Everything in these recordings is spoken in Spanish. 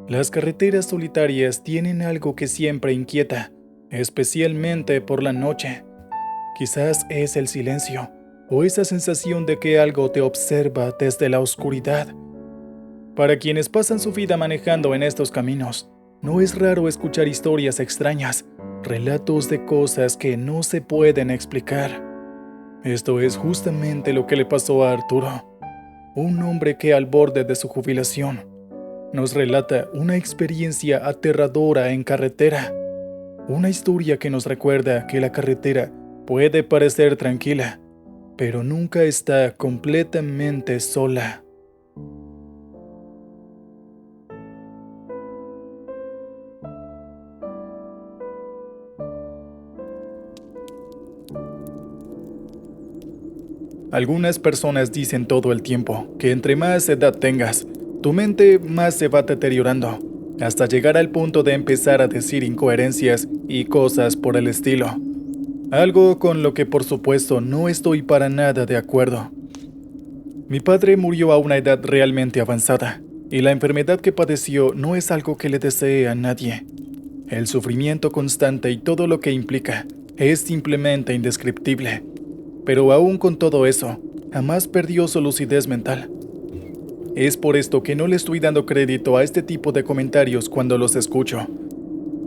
Las carreteras solitarias tienen algo que siempre inquieta, especialmente por la noche. Quizás es el silencio, o esa sensación de que algo te observa desde la oscuridad. Para quienes pasan su vida manejando en estos caminos, no es raro escuchar historias extrañas, relatos de cosas que no se pueden explicar. Esto es justamente lo que le pasó a Arturo, un hombre que al borde de su jubilación nos relata una experiencia aterradora en carretera. Una historia que nos recuerda que la carretera puede parecer tranquila, pero nunca está completamente sola. Algunas personas dicen todo el tiempo que entre más edad tengas, tu mente más se va deteriorando, hasta llegar al punto de empezar a decir incoherencias y cosas por el estilo. Algo con lo que por supuesto no estoy para nada de acuerdo. Mi padre murió a una edad realmente avanzada, y la enfermedad que padeció no es algo que le desee a nadie. El sufrimiento constante y todo lo que implica es simplemente indescriptible. Pero aún con todo eso, jamás perdió su lucidez mental. Es por esto que no le estoy dando crédito a este tipo de comentarios cuando los escucho.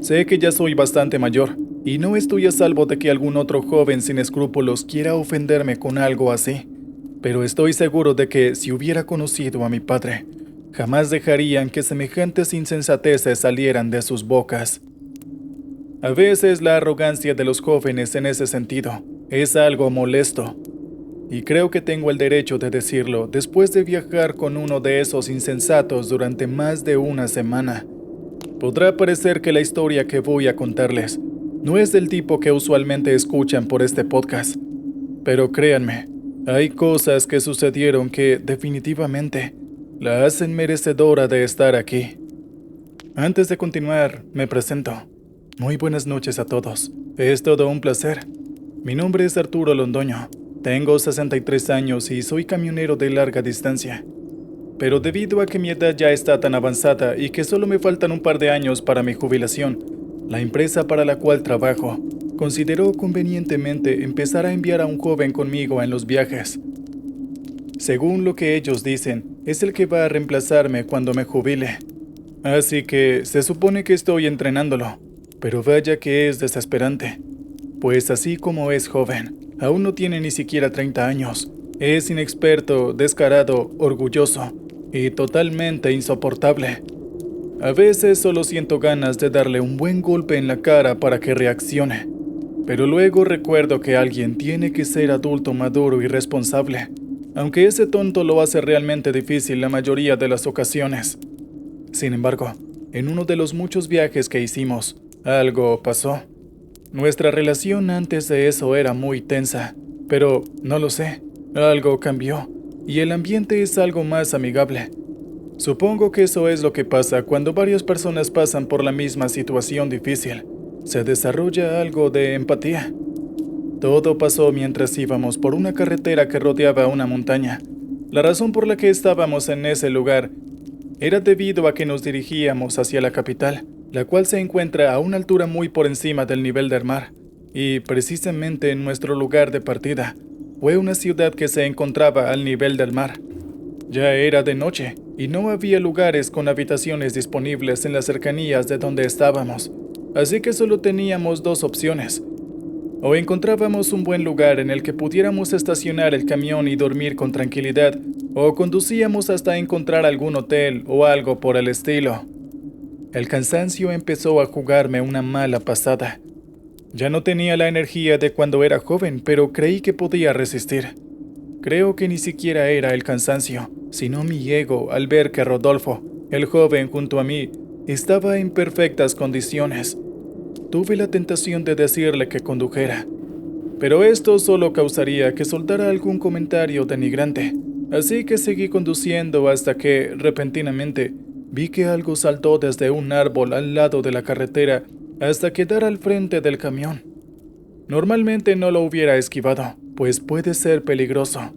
Sé que ya soy bastante mayor, y no estoy a salvo de que algún otro joven sin escrúpulos quiera ofenderme con algo así. Pero estoy seguro de que si hubiera conocido a mi padre, jamás dejarían que semejantes insensateces salieran de sus bocas. A veces la arrogancia de los jóvenes en ese sentido es algo molesto, y creo que tengo el derecho de decirlo después de viajar con uno de esos insensatos durante más de una semana. Podrá parecer que la historia que voy a contarles no es del tipo que usualmente escuchan por este podcast, pero créanme, hay cosas que sucedieron que definitivamente la hacen merecedora de estar aquí. Antes de continuar, me presento. Muy buenas noches a todos. Es todo un placer. Mi nombre es Arturo Londoño. Tengo 63 años y soy camionero de larga distancia. Pero debido a que mi edad ya está tan avanzada y que solo me faltan un par de años para mi jubilación, la empresa para la cual trabajo consideró convenientemente empezar a enviar a un joven conmigo en los viajes. Según lo que ellos dicen, es el que va a reemplazarme cuando me jubile. Así que se supone que estoy entrenándolo, pero vaya que es desesperante. Pues así como es joven, aún no tiene ni siquiera 30 años. Es inexperto, descarado, orgulloso y totalmente insoportable. A veces solo siento ganas de darle un buen golpe en la cara para que reaccione. Pero luego recuerdo que alguien tiene que ser adulto, maduro y responsable, aunque ese tonto lo hace realmente difícil la mayoría de las ocasiones. Sin embargo, en uno de los muchos viajes que hicimos, algo pasó. Nuestra relación antes de eso era muy tensa, pero no lo sé, algo cambió, y el ambiente es algo más amigable. Supongo que eso es lo que pasa cuando varias personas pasan por la misma situación difícil. Se desarrolla algo de empatía. Todo pasó mientras íbamos por una carretera que rodeaba una montaña. La razón por la que estábamos en ese lugar era debido a que nos dirigíamos hacia la capital, la cual se encuentra a una altura muy por encima del nivel del mar, y precisamente en nuestro lugar de partida fue una ciudad que se encontraba al nivel del mar. Ya era de noche, y no había lugares con habitaciones disponibles en las cercanías de donde estábamos, así que solo teníamos dos opciones. O encontrábamos un buen lugar en el que pudiéramos estacionar el camión y dormir con tranquilidad, o conducíamos hasta encontrar algún hotel o algo por el estilo. El cansancio empezó a jugarme una mala pasada. Ya no tenía la energía de cuando era joven, pero creí que podía resistir. Creo que ni siquiera era el cansancio, sino mi ego al ver que Rodolfo, el joven junto a mí, estaba en perfectas condiciones. Tuve la tentación de decirle que condujera, pero esto solo causaría que soltara algún comentario denigrante, así que seguí conduciendo hasta que, repentinamente, vi que algo saltó desde un árbol al lado de la carretera hasta quedar al frente del camión. Normalmente no lo hubiera esquivado, pues puede ser peligroso.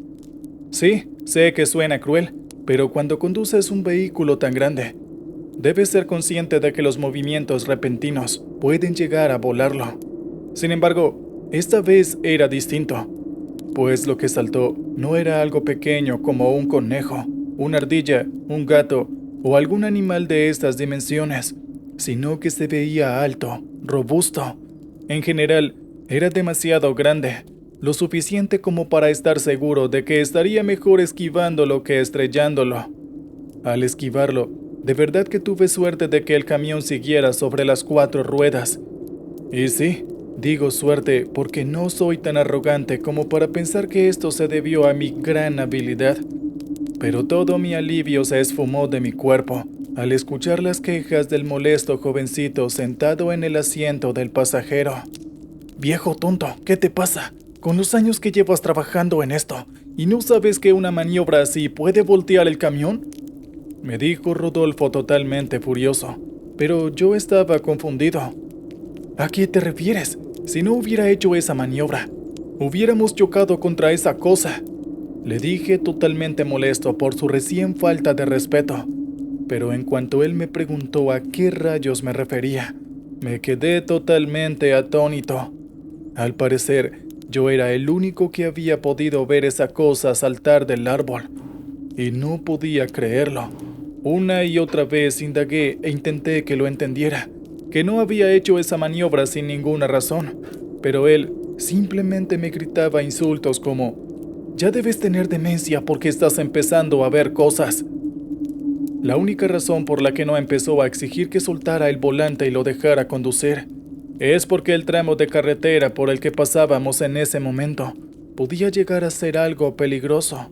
Sí, sé que suena cruel, pero cuando conduces un vehículo tan grande, Debes ser consciente de que los movimientos repentinos pueden llegar a volarlo. Sin embargo, esta vez era distinto, pues lo que saltó no era algo pequeño como un conejo, una ardilla, un gato o algún animal de estas dimensiones, sino que se veía alto, robusto. En general, era demasiado grande, lo suficiente como para estar seguro de que estaría mejor esquivándolo que estrellándolo. Al esquivarlo, de verdad que tuve suerte de que el camión siguiera sobre las 4 ruedas. Y sí, digo suerte porque no soy tan arrogante como para pensar que esto se debió a mi gran habilidad. Pero todo mi alivio se esfumó de mi cuerpo al escuchar las quejas del molesto jovencito sentado en el asiento del pasajero. «Viejo tonto, ¿qué te pasa? Con los años que llevas trabajando en esto, ¿y no sabes que una maniobra así puede voltear el camión?», me dijo Rodolfo totalmente furioso, pero yo estaba confundido. «¿A qué te refieres? Si no hubiera hecho esa maniobra, hubiéramos chocado contra esa cosa», le dije totalmente molesto por su recién falta de respeto. Pero en cuanto él me preguntó a qué rayos me refería, me quedé totalmente atónito. Al parecer, yo era el único que había podido ver esa cosa saltar del árbol, y no podía creerlo. Una y otra vez indagué e intenté que lo entendiera, que no había hecho esa maniobra sin ninguna razón, pero él simplemente me gritaba insultos como: «Ya debes tener demencia porque estás empezando a ver cosas». La única razón por la que no empezó a exigir que soltara el volante y lo dejara conducir es porque el tramo de carretera por el que pasábamos en ese momento podía llegar a ser algo peligroso.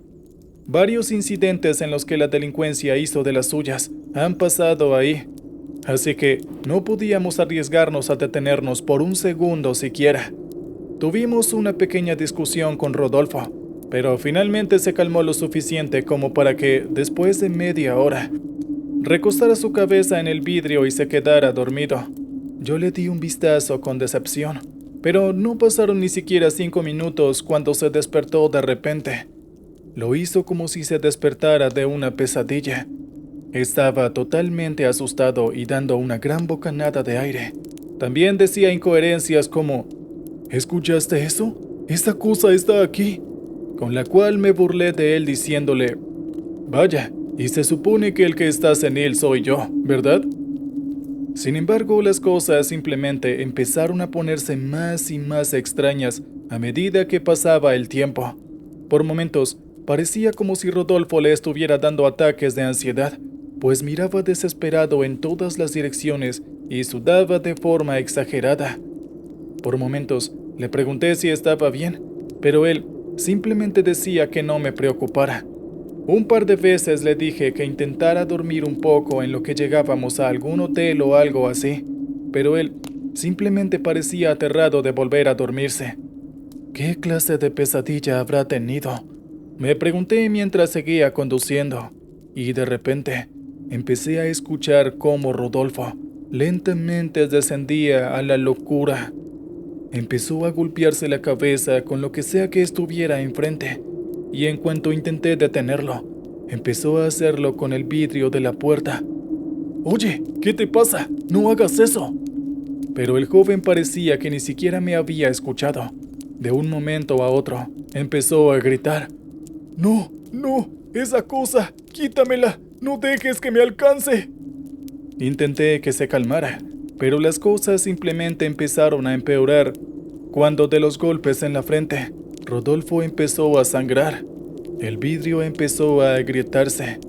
Varios incidentes en los que la delincuencia hizo de las suyas han pasado ahí, así que no podíamos arriesgarnos a detenernos por un segundo siquiera. Tuvimos una pequeña discusión con Rodolfo, pero finalmente se calmó lo suficiente como para que, después de media hora, recostara su cabeza en el vidrio y se quedara dormido. Yo le di un vistazo con decepción, pero no pasaron ni siquiera 5 minutos cuando se despertó de repente. Lo hizo como si se despertara de una pesadilla. Estaba totalmente asustado y dando una gran bocanada de aire. También decía incoherencias como: «¿Escuchaste eso? Esta cosa está aquí», con la cual me burlé de él diciéndole: «Vaya, y se supone que el que está senil soy yo, ¿verdad?». Sin embargo, las cosas simplemente empezaron a ponerse más y más extrañas a medida que pasaba el tiempo. Por momentos, parecía como si Rodolfo le estuviera dando ataques de ansiedad, pues miraba desesperado en todas las direcciones y sudaba de forma exagerada. Por momentos, le pregunté si estaba bien, pero él simplemente decía que no me preocupara. Un par de veces le dije que intentara dormir un poco en lo que llegábamos a algún hotel o algo así, pero él simplemente parecía aterrado de volver a dormirse. ¿Qué clase de pesadilla habrá tenido?, me pregunté mientras seguía conduciendo, y de repente empecé a escuchar cómo Rodolfo lentamente descendía a la locura. Empezó a golpearse la cabeza con lo que sea que estuviera enfrente, y en cuanto intenté detenerlo, empezó a hacerlo con el vidrio de la puerta. «Oye, ¿qué te pasa? ¡No hagas eso!». Pero el joven parecía que ni siquiera me había escuchado. De un momento a otro, empezó a gritar: «¡No, no! ¡Esa cosa! ¡Quítamela! ¡No dejes que me alcance!». Intenté que se calmara, pero las cosas simplemente empezaron a empeorar cuando de los golpes en la frente, Rodolfo empezó a sangrar. El vidrio empezó a agrietarse.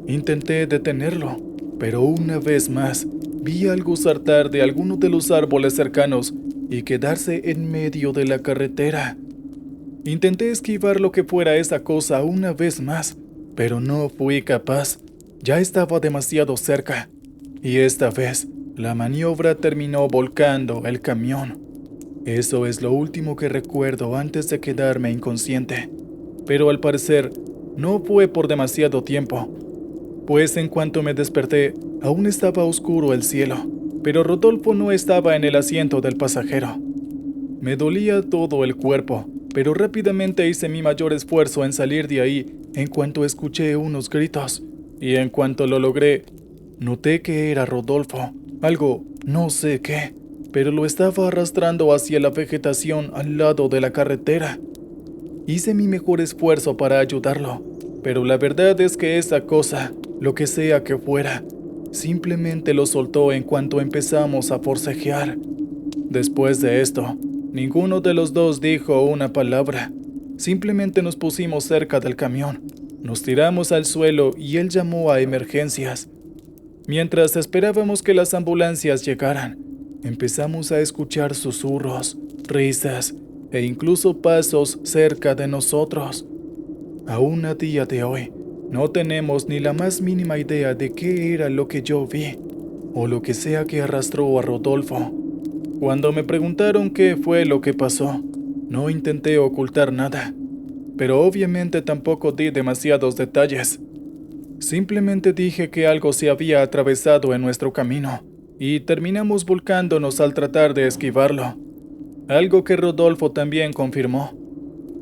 Intenté detenerlo, pero una vez más vi algo saltar de alguno de los árboles cercanos y quedarse en medio de la carretera. Intenté esquivar lo que fuera esa cosa una vez más, pero no fui capaz. Ya estaba demasiado cerca, y esta vez la maniobra terminó volcando el camión. Eso es lo último que recuerdo antes de quedarme inconsciente. Pero al parecer, no fue por demasiado tiempo, pues en cuanto me desperté, aún estaba oscuro el cielo, pero Rodolfo no estaba en el asiento del pasajero. Me dolía todo el cuerpo, pero rápidamente hice mi mayor esfuerzo en salir de ahí en cuanto escuché unos gritos, y en cuanto lo logré, Noté que era Rodolfo, algo no sé qué, pero lo estaba arrastrando hacia la vegetación al lado de la carretera. Hice mi mejor esfuerzo para ayudarlo, pero la verdad es que esa cosa, lo que sea que fuera, simplemente lo soltó en cuanto empezamos a forcejear. Después de esto, ninguno de los dos dijo una palabra. Simplemente nos pusimos cerca del camión, nos tiramos al suelo y él llamó a emergencias. Mientras esperábamos que las ambulancias llegaran, empezamos a escuchar susurros, risas e incluso pasos cerca de nosotros. Aún a día de hoy, no tenemos ni la más mínima idea de qué era lo que yo vi, o lo que sea que arrastró a Rodolfo. Cuando me preguntaron qué fue lo que pasó, no intenté ocultar nada, pero obviamente tampoco di demasiados detalles. Simplemente dije que algo se había atravesado en nuestro camino, y terminamos volcándonos al tratar de esquivarlo. Algo que Rodolfo también confirmó.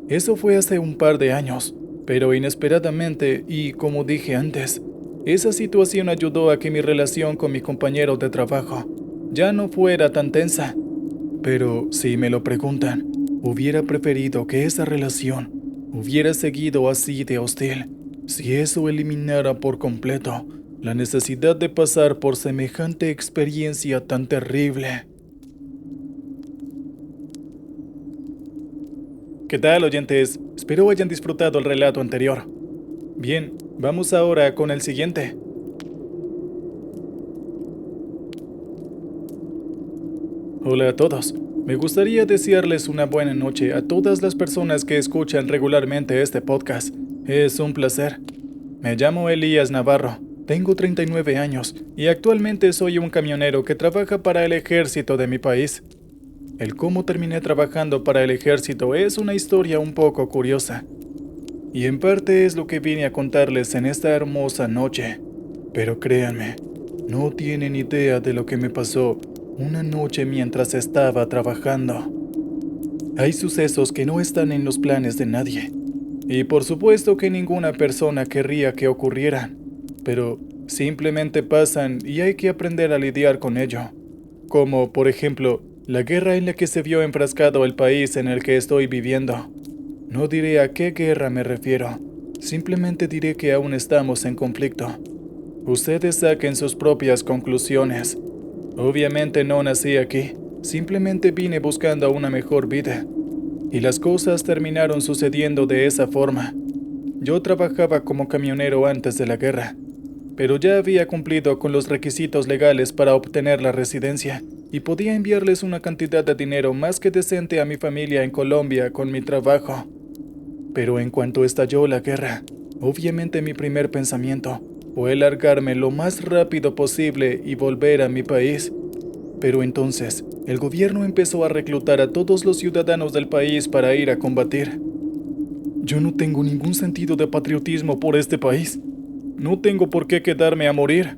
Eso fue hace un par de años, pero inesperadamente, y como dije antes, esa situación ayudó a que mi relación con mi compañero de trabajo ya no fuera tan tensa. Pero si me lo preguntan, hubiera preferido que esa relación hubiera seguido así de hostil, si eso eliminara por completo la necesidad de pasar por semejante experiencia tan terrible. ¿Qué tal, oyentes? Espero hayan disfrutado el relato anterior. Bien, vamos ahora con el siguiente. Hola a todos. Me gustaría desearles una buena noche a todas las personas que escuchan regularmente este podcast. Es un placer. Me llamo Elías Navarro, tengo 39 años y actualmente soy un camionero que trabaja para el ejército de mi país. El cómo terminé trabajando para el ejército es una historia un poco curiosa. Y en parte es lo que vine a contarles en esta hermosa noche. Pero créanme, no tienen idea de lo que me pasó una noche mientras estaba trabajando. Hay sucesos que no están en los planes de nadie. Y por supuesto que ninguna persona querría que ocurrieran. Pero simplemente pasan y hay que aprender a lidiar con ello. Como, por ejemplo, la guerra en la que se vio enfrascado el país en el que estoy viviendo. No diré a qué guerra me refiero. Simplemente diré que aún estamos en conflicto. Ustedes saquen sus propias conclusiones. Obviamente no nací aquí, simplemente vine buscando una mejor vida. Y las cosas terminaron sucediendo de esa forma. Yo trabajaba como camionero antes de la guerra, pero ya había cumplido con los requisitos legales para obtener la residencia y podía enviarles una cantidad de dinero más que decente a mi familia en Colombia con mi trabajo. Pero en cuanto estalló la guerra, obviamente mi primer pensamiento fue largarme lo más rápido posible y volver a mi país. Pero entonces, el gobierno empezó a reclutar a todos los ciudadanos del país para ir a combatir. Yo no tengo ningún sentido de patriotismo por este país. No tengo por qué quedarme a morir.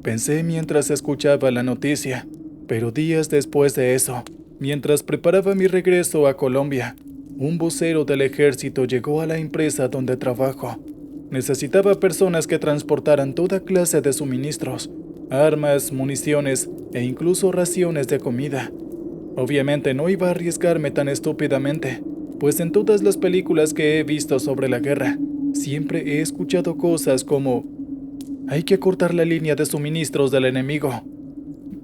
Pensé mientras escuchaba la noticia, pero días después de eso, mientras preparaba mi regreso a Colombia, un vocero del ejército llegó a la empresa donde trabajo. Necesitaba personas que transportaran toda clase de suministros, armas, municiones e incluso raciones de comida. Obviamente no iba a arriesgarme tan estúpidamente, pues en todas las películas que he visto sobre la guerra, siempre he escuchado cosas como «hay que cortar la línea de suministros del enemigo».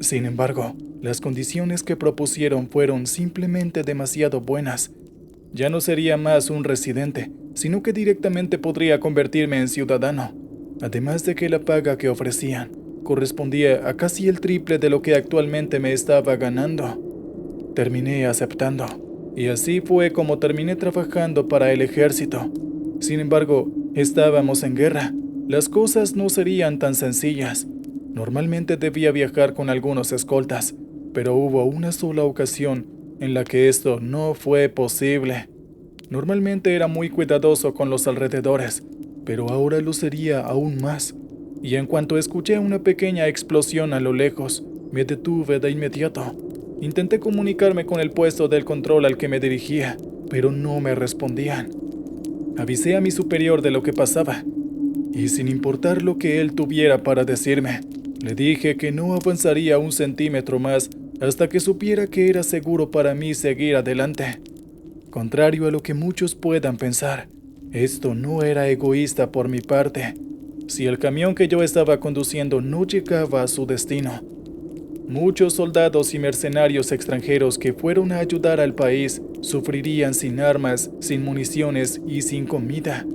Sin embargo, las condiciones que propusieron fueron simplemente demasiado buenas. Ya no sería más un residente, sino que directamente podría convertirme en ciudadano. Además de que la paga que ofrecían correspondía a casi el triple de lo que actualmente me estaba ganando. Terminé aceptando, y así fue como terminé trabajando para el ejército. Sin embargo, estábamos en guerra. Las cosas no serían tan sencillas. Normalmente debía viajar con algunos escoltas, pero hubo una sola ocasión en la que esto no fue posible. Normalmente era muy cuidadoso con los alrededores, pero ahora lo sería aún más. Y en cuanto escuché una pequeña explosión a lo lejos, me detuve de inmediato. Intenté comunicarme con el puesto del control al que me dirigía, pero no me respondían. Avisé a mi superior de lo que pasaba, y sin importar lo que él tuviera para decirme, Le dije que no avanzaría un centímetro más hasta que supiera que era seguro para mí seguir adelante. Contrario a lo que muchos puedan pensar, esto no era egoísta por mi parte. Si el camión que yo estaba conduciendo no llegaba a su destino, muchos soldados y mercenarios extranjeros que fueron a ayudar al país sufrirían sin armas, sin municiones y sin comida.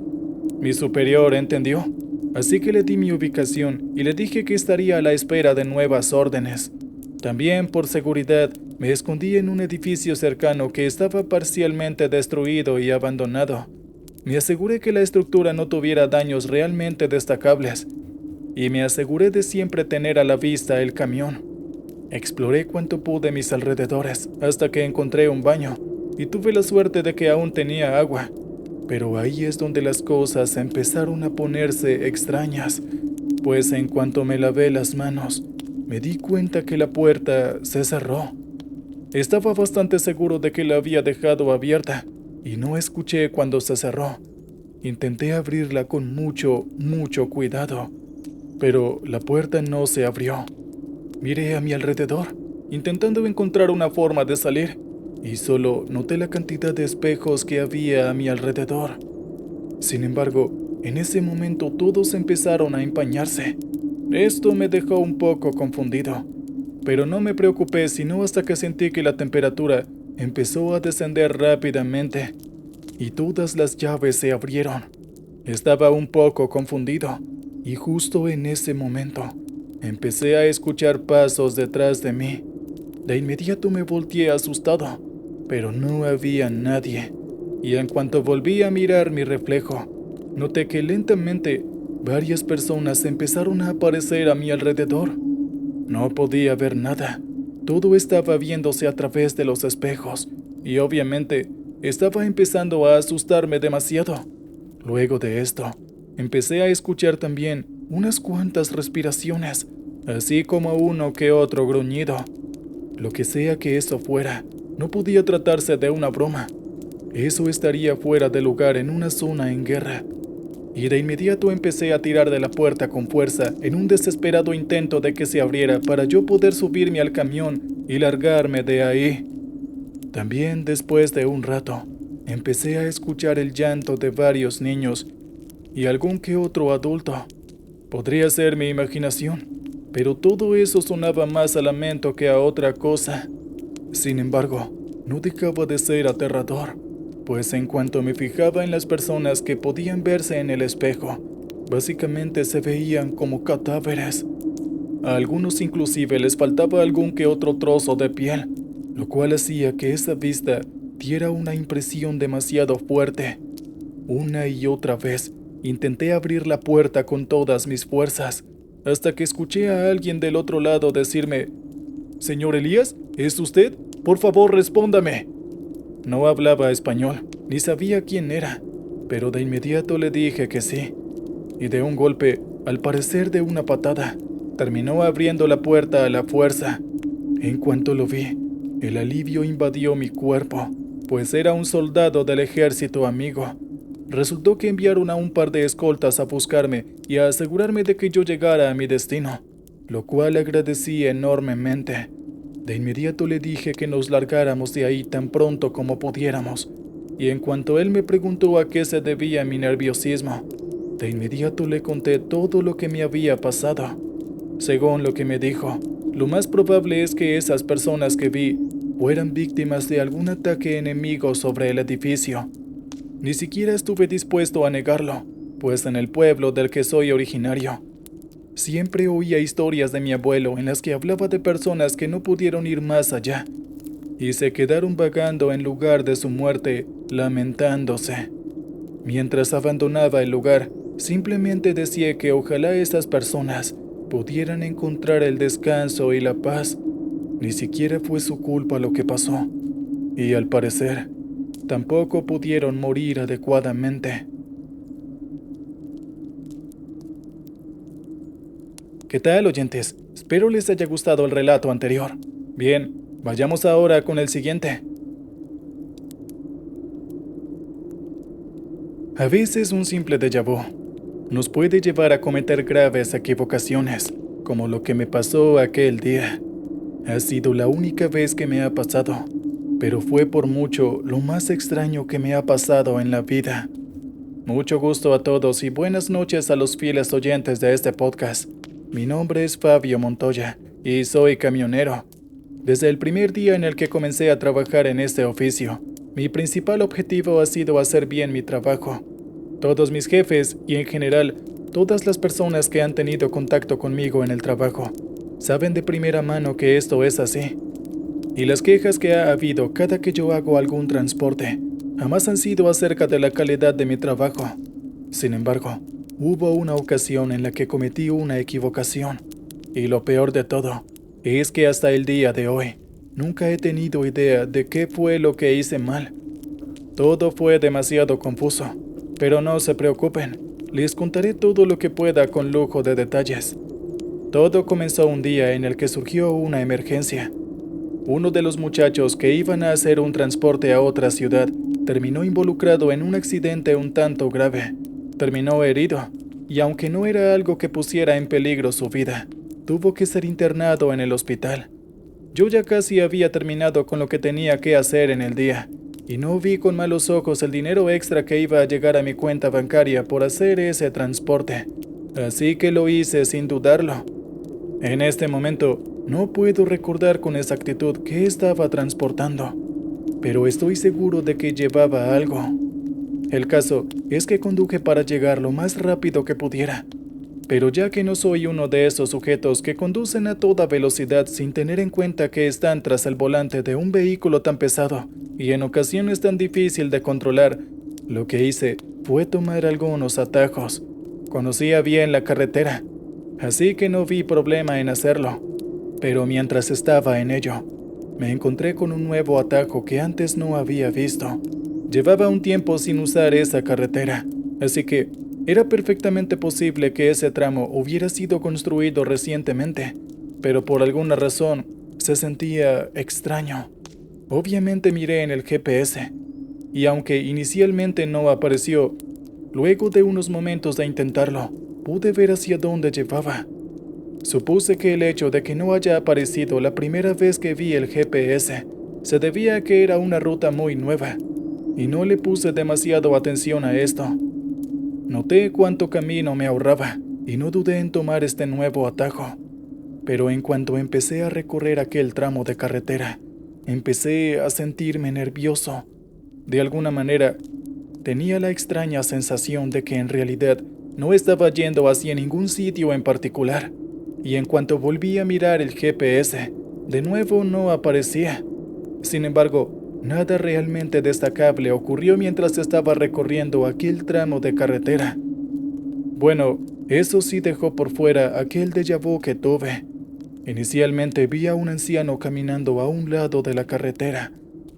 Mi superior entendió, así que le di mi ubicación y le dije que estaría a la espera de nuevas órdenes. También, por seguridad, me escondí en un edificio cercano que estaba parcialmente destruido y abandonado. Me aseguré que la estructura no tuviera daños realmente destacables y me aseguré de siempre tener a la vista el camión. Exploré cuanto pude mis alrededores hasta que encontré un baño y tuve la suerte de que aún tenía agua. Pero ahí es donde las cosas empezaron a ponerse extrañas, pues en cuanto me lavé las manos, me di cuenta que la puerta se cerró. Estaba bastante seguro de que la había dejado abierta y no escuché cuando se cerró. Intenté abrirla con mucho cuidado, pero la puerta no se abrió. Miré a mi alrededor, intentando encontrar una forma de salir, y solo noté la cantidad de espejos que había a mi alrededor. Sin embargo, en ese momento todos empezaron a empañarse. Esto me dejó un poco confundido, pero no me preocupé sino hasta que sentí que la temperatura empezó a descender rápidamente, y todas las llaves se abrieron. Estaba un poco confundido, y justo en ese momento, empecé a escuchar pasos detrás de mí. De inmediato me volteé asustado, pero no había nadie. Y en cuanto volví a mirar mi reflejo, noté que lentamente varias personas empezaron a aparecer a mi alrededor. No podía ver nada. Todo estaba viéndose a través de los espejos, y obviamente estaba empezando a asustarme demasiado. Luego de esto, empecé a escuchar también unas cuantas respiraciones, así como uno que otro gruñido. Lo que sea que eso fuera, no podía tratarse de una broma. Eso estaría fuera de lugar en una zona en guerra. Y de inmediato empecé a tirar de la puerta con fuerza en un desesperado intento de que se abriera para yo poder subirme al camión y largarme de ahí. También después de un rato, empecé a escuchar el llanto de varios niños y algún que otro adulto. Podría ser mi imaginación, pero todo eso sonaba más a lamento que a otra cosa. Sin embargo, no dejaba de ser aterrador, pues en cuanto me fijaba en las personas que podían verse en el espejo, básicamente se veían como cadáveres. A algunos inclusive les faltaba algún que otro trozo de piel, lo cual hacía que esa vista diera una impresión demasiado fuerte. Una y otra vez, intenté abrir la puerta con todas mis fuerzas, hasta que escuché a alguien del otro lado decirme: «Señor Elías, ¿es usted? Por favor, respóndame». No hablaba español, ni sabía quién era, pero de inmediato le dije que sí. Y de un golpe, al parecer de una patada, terminó abriendo la puerta a la fuerza. En cuanto lo vi, el alivio invadió mi cuerpo, pues era un soldado del ejército amigo. Resultó que enviaron a un par de escoltas a buscarme y a asegurarme de que yo llegara a mi destino, lo cual agradecí enormemente. De inmediato le dije que nos largáramos de ahí tan pronto como pudiéramos, y en cuanto él me preguntó a qué se debía mi nerviosismo, de inmediato le conté todo lo que me había pasado. Según lo que me dijo, lo más probable es que esas personas que vi fueran víctimas de algún ataque enemigo sobre el edificio. Ni siquiera estuve dispuesto a negarlo, pues en el pueblo del que soy originario, siempre oía historias de mi abuelo en las que hablaba de personas que no pudieron ir más allá y se quedaron vagando en lugar de su muerte, lamentándose. Mientras abandonaba el lugar, simplemente decía que ojalá esas personas pudieran encontrar el descanso y la paz. Ni siquiera fue su culpa lo que pasó, y al parecer, tampoco pudieron morir adecuadamente. ¿Qué tal, oyentes? Espero les haya gustado el relato anterior. Bien, vayamos ahora con el siguiente. A veces un simple déjà vu nos puede llevar a cometer graves equivocaciones. como lo que me pasó aquel día. Ha sido la única vez que me ha pasado, pero fue por mucho lo más extraño que me ha pasado en la vida. Mucho gusto a todos y buenas noches a los fieles oyentes de este podcast. Mi nombre es Fabio Montoya y soy camionero. Desde el primer día en el que comencé a trabajar en este oficio, mi principal objetivo ha sido hacer bien mi trabajo. Todos mis jefes y en general todas las personas que han tenido contacto conmigo en el trabajo saben de primera mano que esto es así. Y las quejas que ha habido cada que yo hago algún transporte jamás han sido acerca de la calidad de mi trabajo. Sin embargo, hubo una ocasión en la que cometí una equivocación. Y lo peor de todo es que hasta el día de hoy nunca he tenido idea de qué fue lo que hice mal. Todo fue demasiado confuso, pero no se preocupen, les contaré todo lo que pueda con lujo de detalles. Todo comenzó un día en el que surgió una emergencia. Uno de los muchachos que iban a hacer un transporte a otra ciudad terminó involucrado en un accidente un tanto grave. Terminó herido, y aunque no era algo que pusiera en peligro su vida, tuvo que ser internado en el hospital. Yo ya casi había terminado con lo que tenía que hacer en el día, y no vi con malos ojos el dinero extra que iba a llegar a mi cuenta bancaria por hacer ese transporte. Así que lo hice sin dudarlo. En este momento, no puedo recordar con exactitud qué estaba transportando, pero estoy seguro de que llevaba algo. El caso es que conduje para llegar lo más rápido que pudiera, pero ya que no soy uno de esos sujetos que conducen a toda velocidad sin tener en cuenta que están tras el volante de un vehículo tan pesado y en ocasiones tan difícil de controlar, lo que hice fue tomar algunos atajos. Conocía bien la carretera, así que no vi problema en hacerlo. Pero mientras estaba en ello, me encontré con un nuevo atajo que antes no había visto. Llevaba un tiempo sin usar esa carretera, así que era perfectamente posible que ese tramo hubiera sido construido recientemente, pero por alguna razón se sentía extraño. Obviamente miré en el GPS, y aunque inicialmente no apareció, luego de unos momentos de intentarlo, pude ver hacia dónde llevaba. Supuse que el hecho de que no haya aparecido la primera vez que vi el GPS se debía a que era una ruta muy nueva, y no le puse demasiado atención a esto. Noté cuánto camino me ahorraba, y no dudé en tomar este nuevo atajo. Pero en cuanto empecé a recorrer aquel tramo de carretera, empecé a sentirme nervioso. De alguna manera, tenía la extraña sensación de que en realidad no estaba yendo hacia ningún sitio en particular. Y en cuanto volví a mirar el GPS, de nuevo no aparecía. Sin embargo, nada realmente destacable ocurrió mientras estaba recorriendo aquel tramo de carretera. Bueno, eso sí dejó por fuera aquel déjà vu que tuve. Inicialmente vi a un anciano caminando a un lado de la carretera,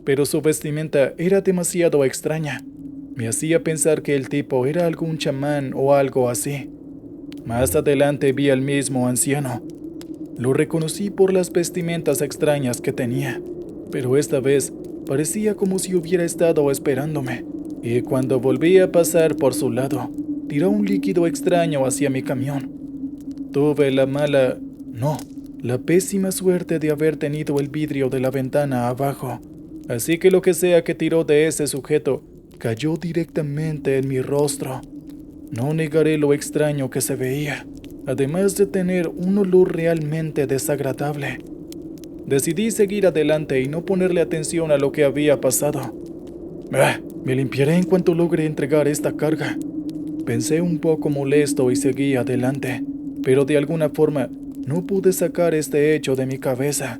pero su vestimenta era demasiado extraña. Me hacía pensar que el tipo era algún chamán o algo así. Más adelante vi al mismo anciano. Lo reconocí por las vestimentas extrañas que tenía, pero esta vez parecía como si hubiera estado esperándome, y cuando volví a pasar por su lado, tiró un líquido extraño hacia mi camión. Tuve la pésima suerte de haber tenido el vidrio de la ventana abajo, así que lo que sea que tiró de ese sujeto cayó directamente en mi rostro. No negaré lo extraño que se veía, además de tener un olor realmente desagradable. Decidí seguir adelante y no ponerle atención a lo que había pasado. Me limpiaré en cuanto logre entregar esta carga. Pensé un poco molesto y seguí adelante, pero de alguna forma no pude sacar este hecho de mi cabeza.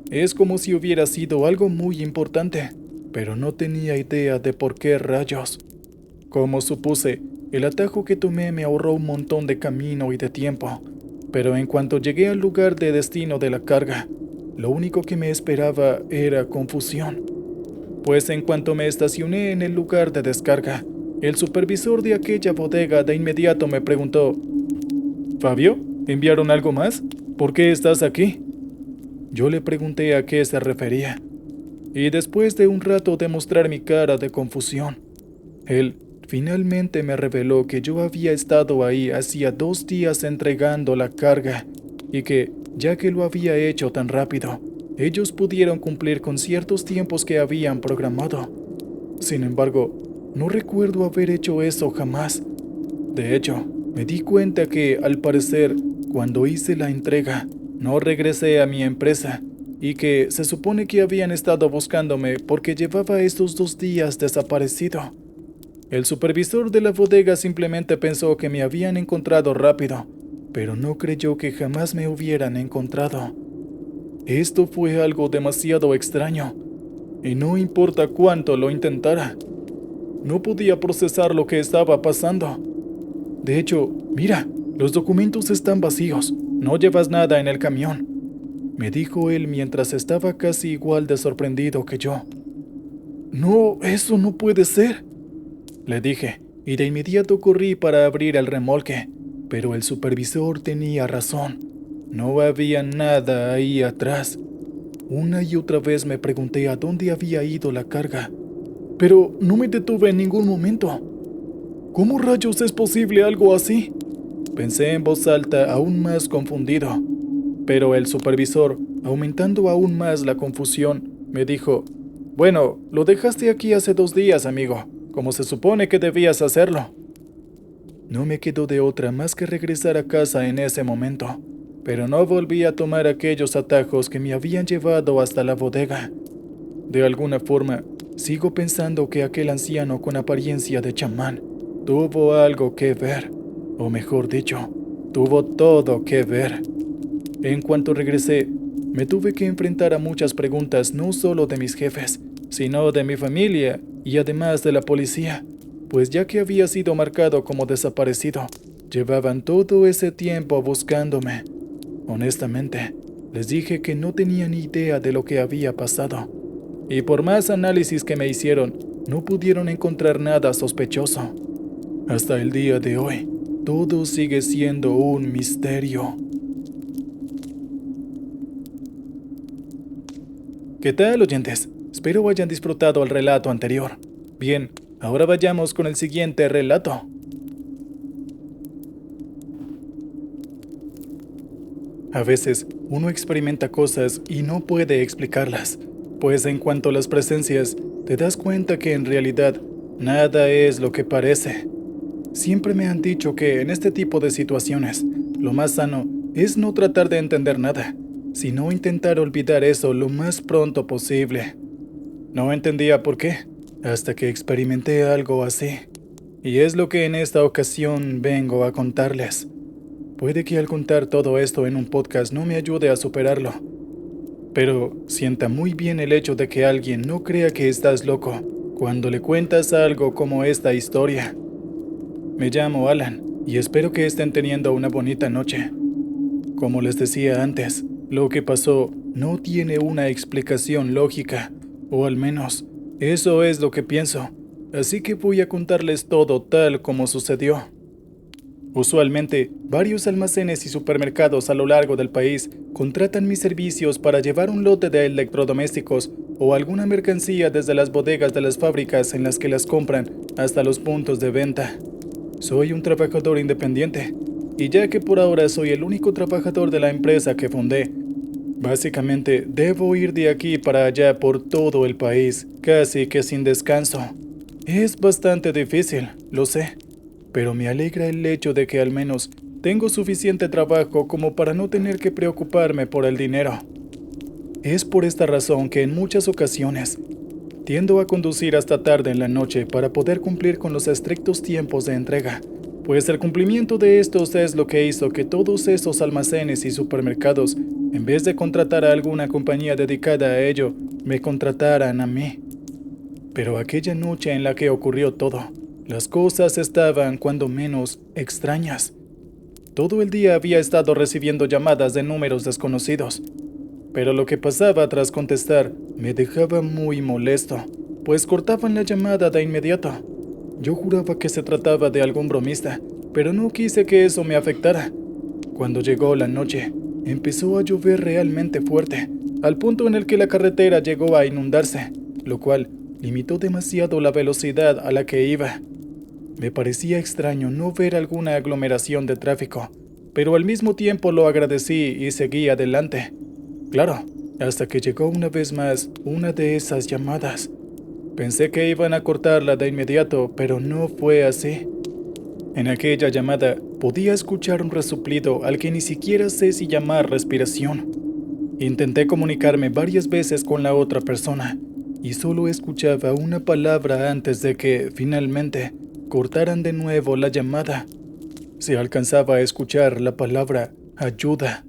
Es como si hubiera sido algo muy importante, pero no tenía idea de por qué rayos. Como supuse, el atajo que tomé me ahorró un montón de camino y de tiempo, pero en cuanto llegué al lugar de destino de la carga, lo único que me esperaba era confusión. Pues en cuanto me estacioné en el lugar de descarga, el supervisor de aquella bodega de inmediato me preguntó: «¿Fabio? ¿Enviaron algo más? ¿Por qué estás aquí?». Yo le pregunté a qué se refería, y después de un rato de mostrar mi cara de confusión, él finalmente me reveló que yo había estado ahí hacía 2 días entregando la carga y que, ya que lo había hecho tan rápido, ellos pudieron cumplir con ciertos tiempos que habían programado. Sin embargo, no recuerdo haber hecho eso jamás. De hecho, me di cuenta que, al parecer, cuando hice la entrega, no regresé a mi empresa y que se supone que habían estado buscándome porque llevaba estos 2 días desaparecido. El supervisor de la bodega simplemente pensó que me habían encontrado rápido, pero no creyó que jamás me hubieran encontrado. Esto fue algo demasiado extraño, y no importa cuánto lo intentara, no podía procesar lo que estaba pasando. De hecho, mira, los documentos están vacíos, no llevas nada en el camión, me dijo él mientras estaba casi igual de sorprendido que yo. No, eso no puede ser, le dije, y de inmediato corrí para abrir el remolque, pero el supervisor tenía razón. No había nada ahí atrás. Una y otra vez me pregunté a dónde había ido la carga, pero no me detuve en ningún momento. ¿Cómo rayos es posible algo así? Pensé en voz alta, aún más confundido. Pero el supervisor, aumentando aún más la confusión, me dijo: «Bueno, lo dejaste aquí hace 2 días, amigo, como se supone que debías hacerlo». No me quedó de otra más que regresar a casa en ese momento, pero no volví a tomar aquellos atajos que me habían llevado hasta la bodega. De alguna forma, sigo pensando que aquel anciano con apariencia de chamán tuvo algo que ver, o mejor dicho, tuvo todo que ver. En cuanto regresé, me tuve que enfrentar a muchas preguntas no solo de mis jefes, sino de mi familia y además de la policía, pues ya que había sido marcado como desaparecido, llevaban todo ese tiempo buscándome. Honestamente, les dije que no tenía ni idea de lo que había pasado, y por más análisis que me hicieron, no pudieron encontrar nada sospechoso. Hasta el día de hoy, todo sigue siendo un misterio. ¿Qué tal, oyentes? Espero hayan disfrutado el relato anterior. Bien, ahora vayamos con el siguiente relato. A veces, uno experimenta cosas y no puede explicarlas, pues en cuanto a las presencias, te das cuenta que en realidad nada es lo que parece. Siempre me han dicho que en este tipo de situaciones, lo más sano es no tratar de entender nada, sino intentar olvidar eso lo más pronto posible. No entendía por qué, hasta que experimenté algo así. Y es lo que en esta ocasión vengo a contarles. Puede que al contar todo esto en un podcast no me ayude a superarlo, pero sienta muy bien el hecho de que alguien no crea que estás loco cuando le cuentas algo como esta historia. Me llamo Alan y espero que estén teniendo una bonita noche. Como les decía antes, lo que pasó no tiene una explicación lógica, o al menos eso es lo que pienso, así que voy a contarles todo tal como sucedió. Usualmente, varios almacenes y supermercados a lo largo del país contratan mis servicios para llevar un lote de electrodomésticos o alguna mercancía desde las bodegas de las fábricas en las que las compran hasta los puntos de venta. Soy un trabajador independiente, y ya que por ahora soy el único trabajador de la empresa que fundé, básicamente debo ir de aquí para allá por todo el país, casi que sin descanso. Es bastante difícil, lo sé, pero me alegra el hecho de que al menos tengo suficiente trabajo como para no tener que preocuparme por el dinero. Es por esta razón que en muchas ocasiones tiendo a conducir hasta tarde en la noche para poder cumplir con los estrictos tiempos de entrega, pues el cumplimiento de estos es lo que hizo que todos esos almacenes y supermercados, en vez de contratar a alguna compañía dedicada a ello, me contrataran a mí. Pero aquella noche en la que ocurrió todo, las cosas estaban cuando menos extrañas. Todo el día había estado recibiendo llamadas de números desconocidos, pero lo que pasaba tras contestar me dejaba muy molesto, pues cortaban la llamada de inmediato. Yo juraba que se trataba de algún bromista, pero no quise que eso me afectara. Cuando llegó la noche, empezó a llover realmente fuerte, al punto en el que la carretera llegó a inundarse, lo cual limitó demasiado la velocidad a la que iba. Me parecía extraño no ver alguna aglomeración de tráfico, pero al mismo tiempo lo agradecí y seguí adelante. Claro, hasta que llegó una vez más una de esas llamadas. Pensé que iban a cortarla de inmediato, pero no fue así. En aquella llamada podía escuchar un resoplido al que ni siquiera sé si llamar respiración. Intenté comunicarme varias veces con la otra persona y solo escuchaba una palabra antes de que, finalmente, cortaran de nuevo la llamada. Se alcanzaba a escuchar la palabra ayuda.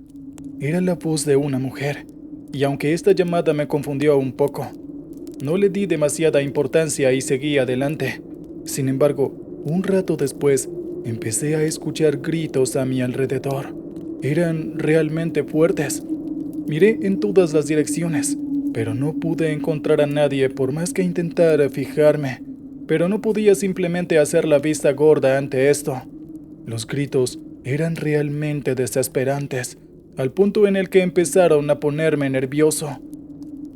Era la voz de una mujer, y aunque esta llamada me confundió un poco, no le di demasiada importancia y seguí adelante. Sin embargo, un rato después, empecé a escuchar gritos a mi alrededor. Eran realmente fuertes. Miré en todas las direcciones, pero no pude encontrar a nadie por más que intentara fijarme. Pero no podía simplemente hacer la vista gorda ante esto. Los gritos eran realmente desesperantes, al punto en el que empezaron a ponerme nervioso.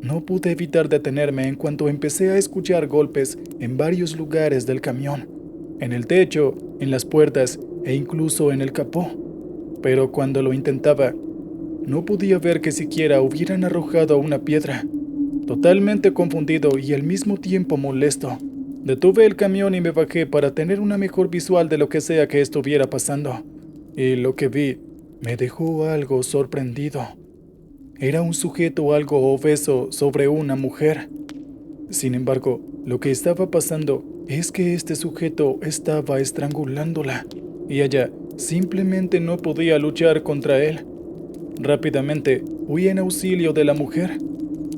No pude evitar detenerme en cuanto empecé a escuchar golpes en varios lugares del camión, en el techo, en las puertas e incluso en el capó. Pero cuando lo intentaba, no podía ver que siquiera hubieran arrojado una piedra. Totalmente confundido y al mismo tiempo molesto, detuve el camión y me bajé para tener una mejor visual de lo que sea que estuviera pasando. Y lo que vi me dejó algo sorprendido. Era un sujeto algo obeso sobre una mujer. Sin embargo, lo que estaba pasando es que este sujeto estaba estrangulándola y ella simplemente no podía luchar contra él. Rápidamente huí en auxilio de la mujer,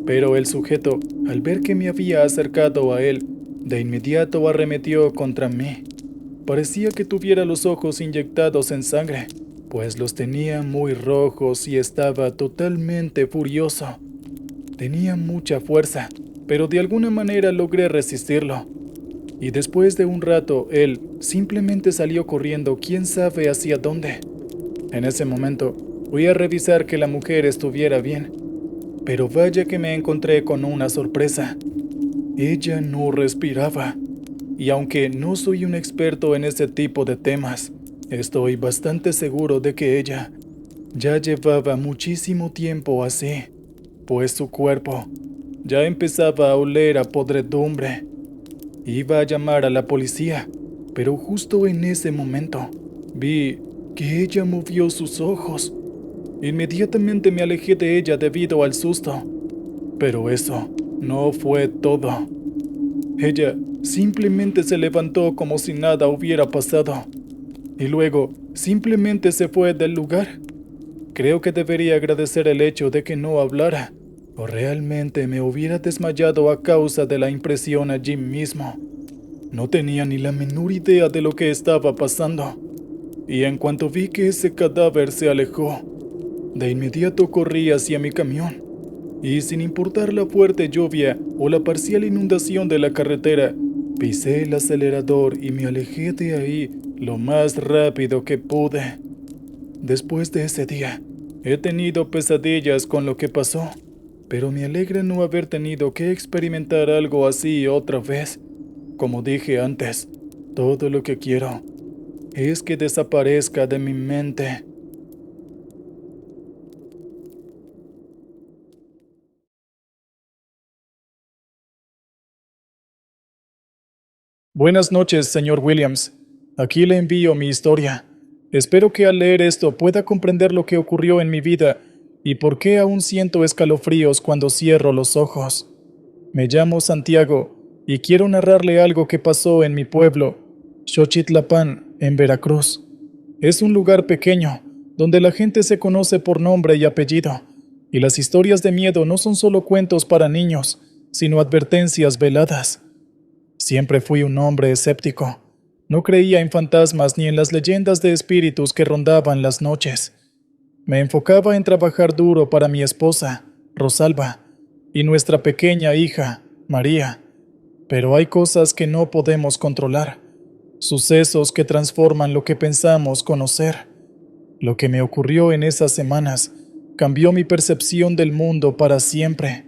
pero el sujeto, al ver que me había acercado a él, de inmediato arremetió contra mí. Parecía que tuviera los ojos inyectados en sangre, pues los tenía muy rojos y estaba totalmente furioso. Tenía mucha fuerza, pero de alguna manera logré resistirlo. Y después de un rato, él simplemente salió corriendo quién sabe hacia dónde. En ese momento, fui a revisar que la mujer estuviera bien, pero vaya que me encontré con una sorpresa. Ella no respiraba, y aunque no soy un experto en ese tipo de temas, estoy bastante seguro de que ella ya llevaba muchísimo tiempo así, pues su cuerpo ya empezaba a oler a podredumbre. Iba a llamar a la policía, pero justo en ese momento vi que ella movió sus ojos. Inmediatamente me alejé de ella debido al susto. Pero eso no fue todo. Ella simplemente se levantó como si nada hubiera pasado. Y luego simplemente se fue del lugar. Creo que debería agradecer el hecho de que no hablara, o realmente me hubiera desmayado a causa de la impresión allí mismo. No tenía ni la menor idea de lo que estaba pasando. Y en cuanto vi que ese cadáver se alejó, de inmediato corrí hacia mi camión, y sin importar la fuerte lluvia o la parcial inundación de la carretera, pisé el acelerador y me alejé de ahí lo más rápido que pude. Después de ese día, he tenido pesadillas con lo que pasó, pero me alegra no haber tenido que experimentar algo así otra vez. Como dije antes, todo lo que quiero es que desaparezca de mi mente. Buenas noches, señor Williams. Aquí le envío mi historia. Espero que al leer esto pueda comprender lo que ocurrió en mi vida y por qué aún siento escalofríos cuando cierro los ojos. Me llamo Santiago y quiero narrarle algo que pasó en mi pueblo, Xochitlapán, en Veracruz. Es un lugar pequeño, donde la gente se conoce por nombre y apellido, y las historias de miedo no son solo cuentos para niños, sino advertencias veladas. Siempre fui un hombre escéptico. No creía en fantasmas ni en las leyendas de espíritus que rondaban las noches. Me enfocaba en trabajar duro para mi esposa, Rosalba, y nuestra pequeña hija, María. Pero hay cosas que no podemos controlar, sucesos que transforman lo que pensamos conocer. Lo que me ocurrió en esas semanas cambió mi percepción del mundo para siempre.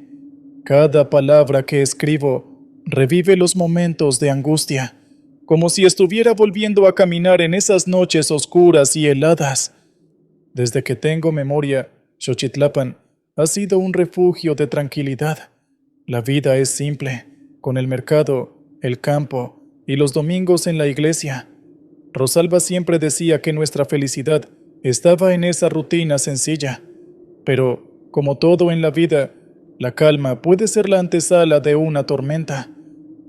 Cada palabra que escribo revive los momentos de angustia, como si estuviera volviendo a caminar en esas noches oscuras y heladas. Desde que tengo memoria, Xochitlapan ha sido un refugio de tranquilidad. La vida es simple, con el mercado, el campo y los domingos en la iglesia. Rosalba siempre decía que nuestra felicidad estaba en esa rutina sencilla. Pero, como todo en la vida, la calma puede ser la antesala de una tormenta.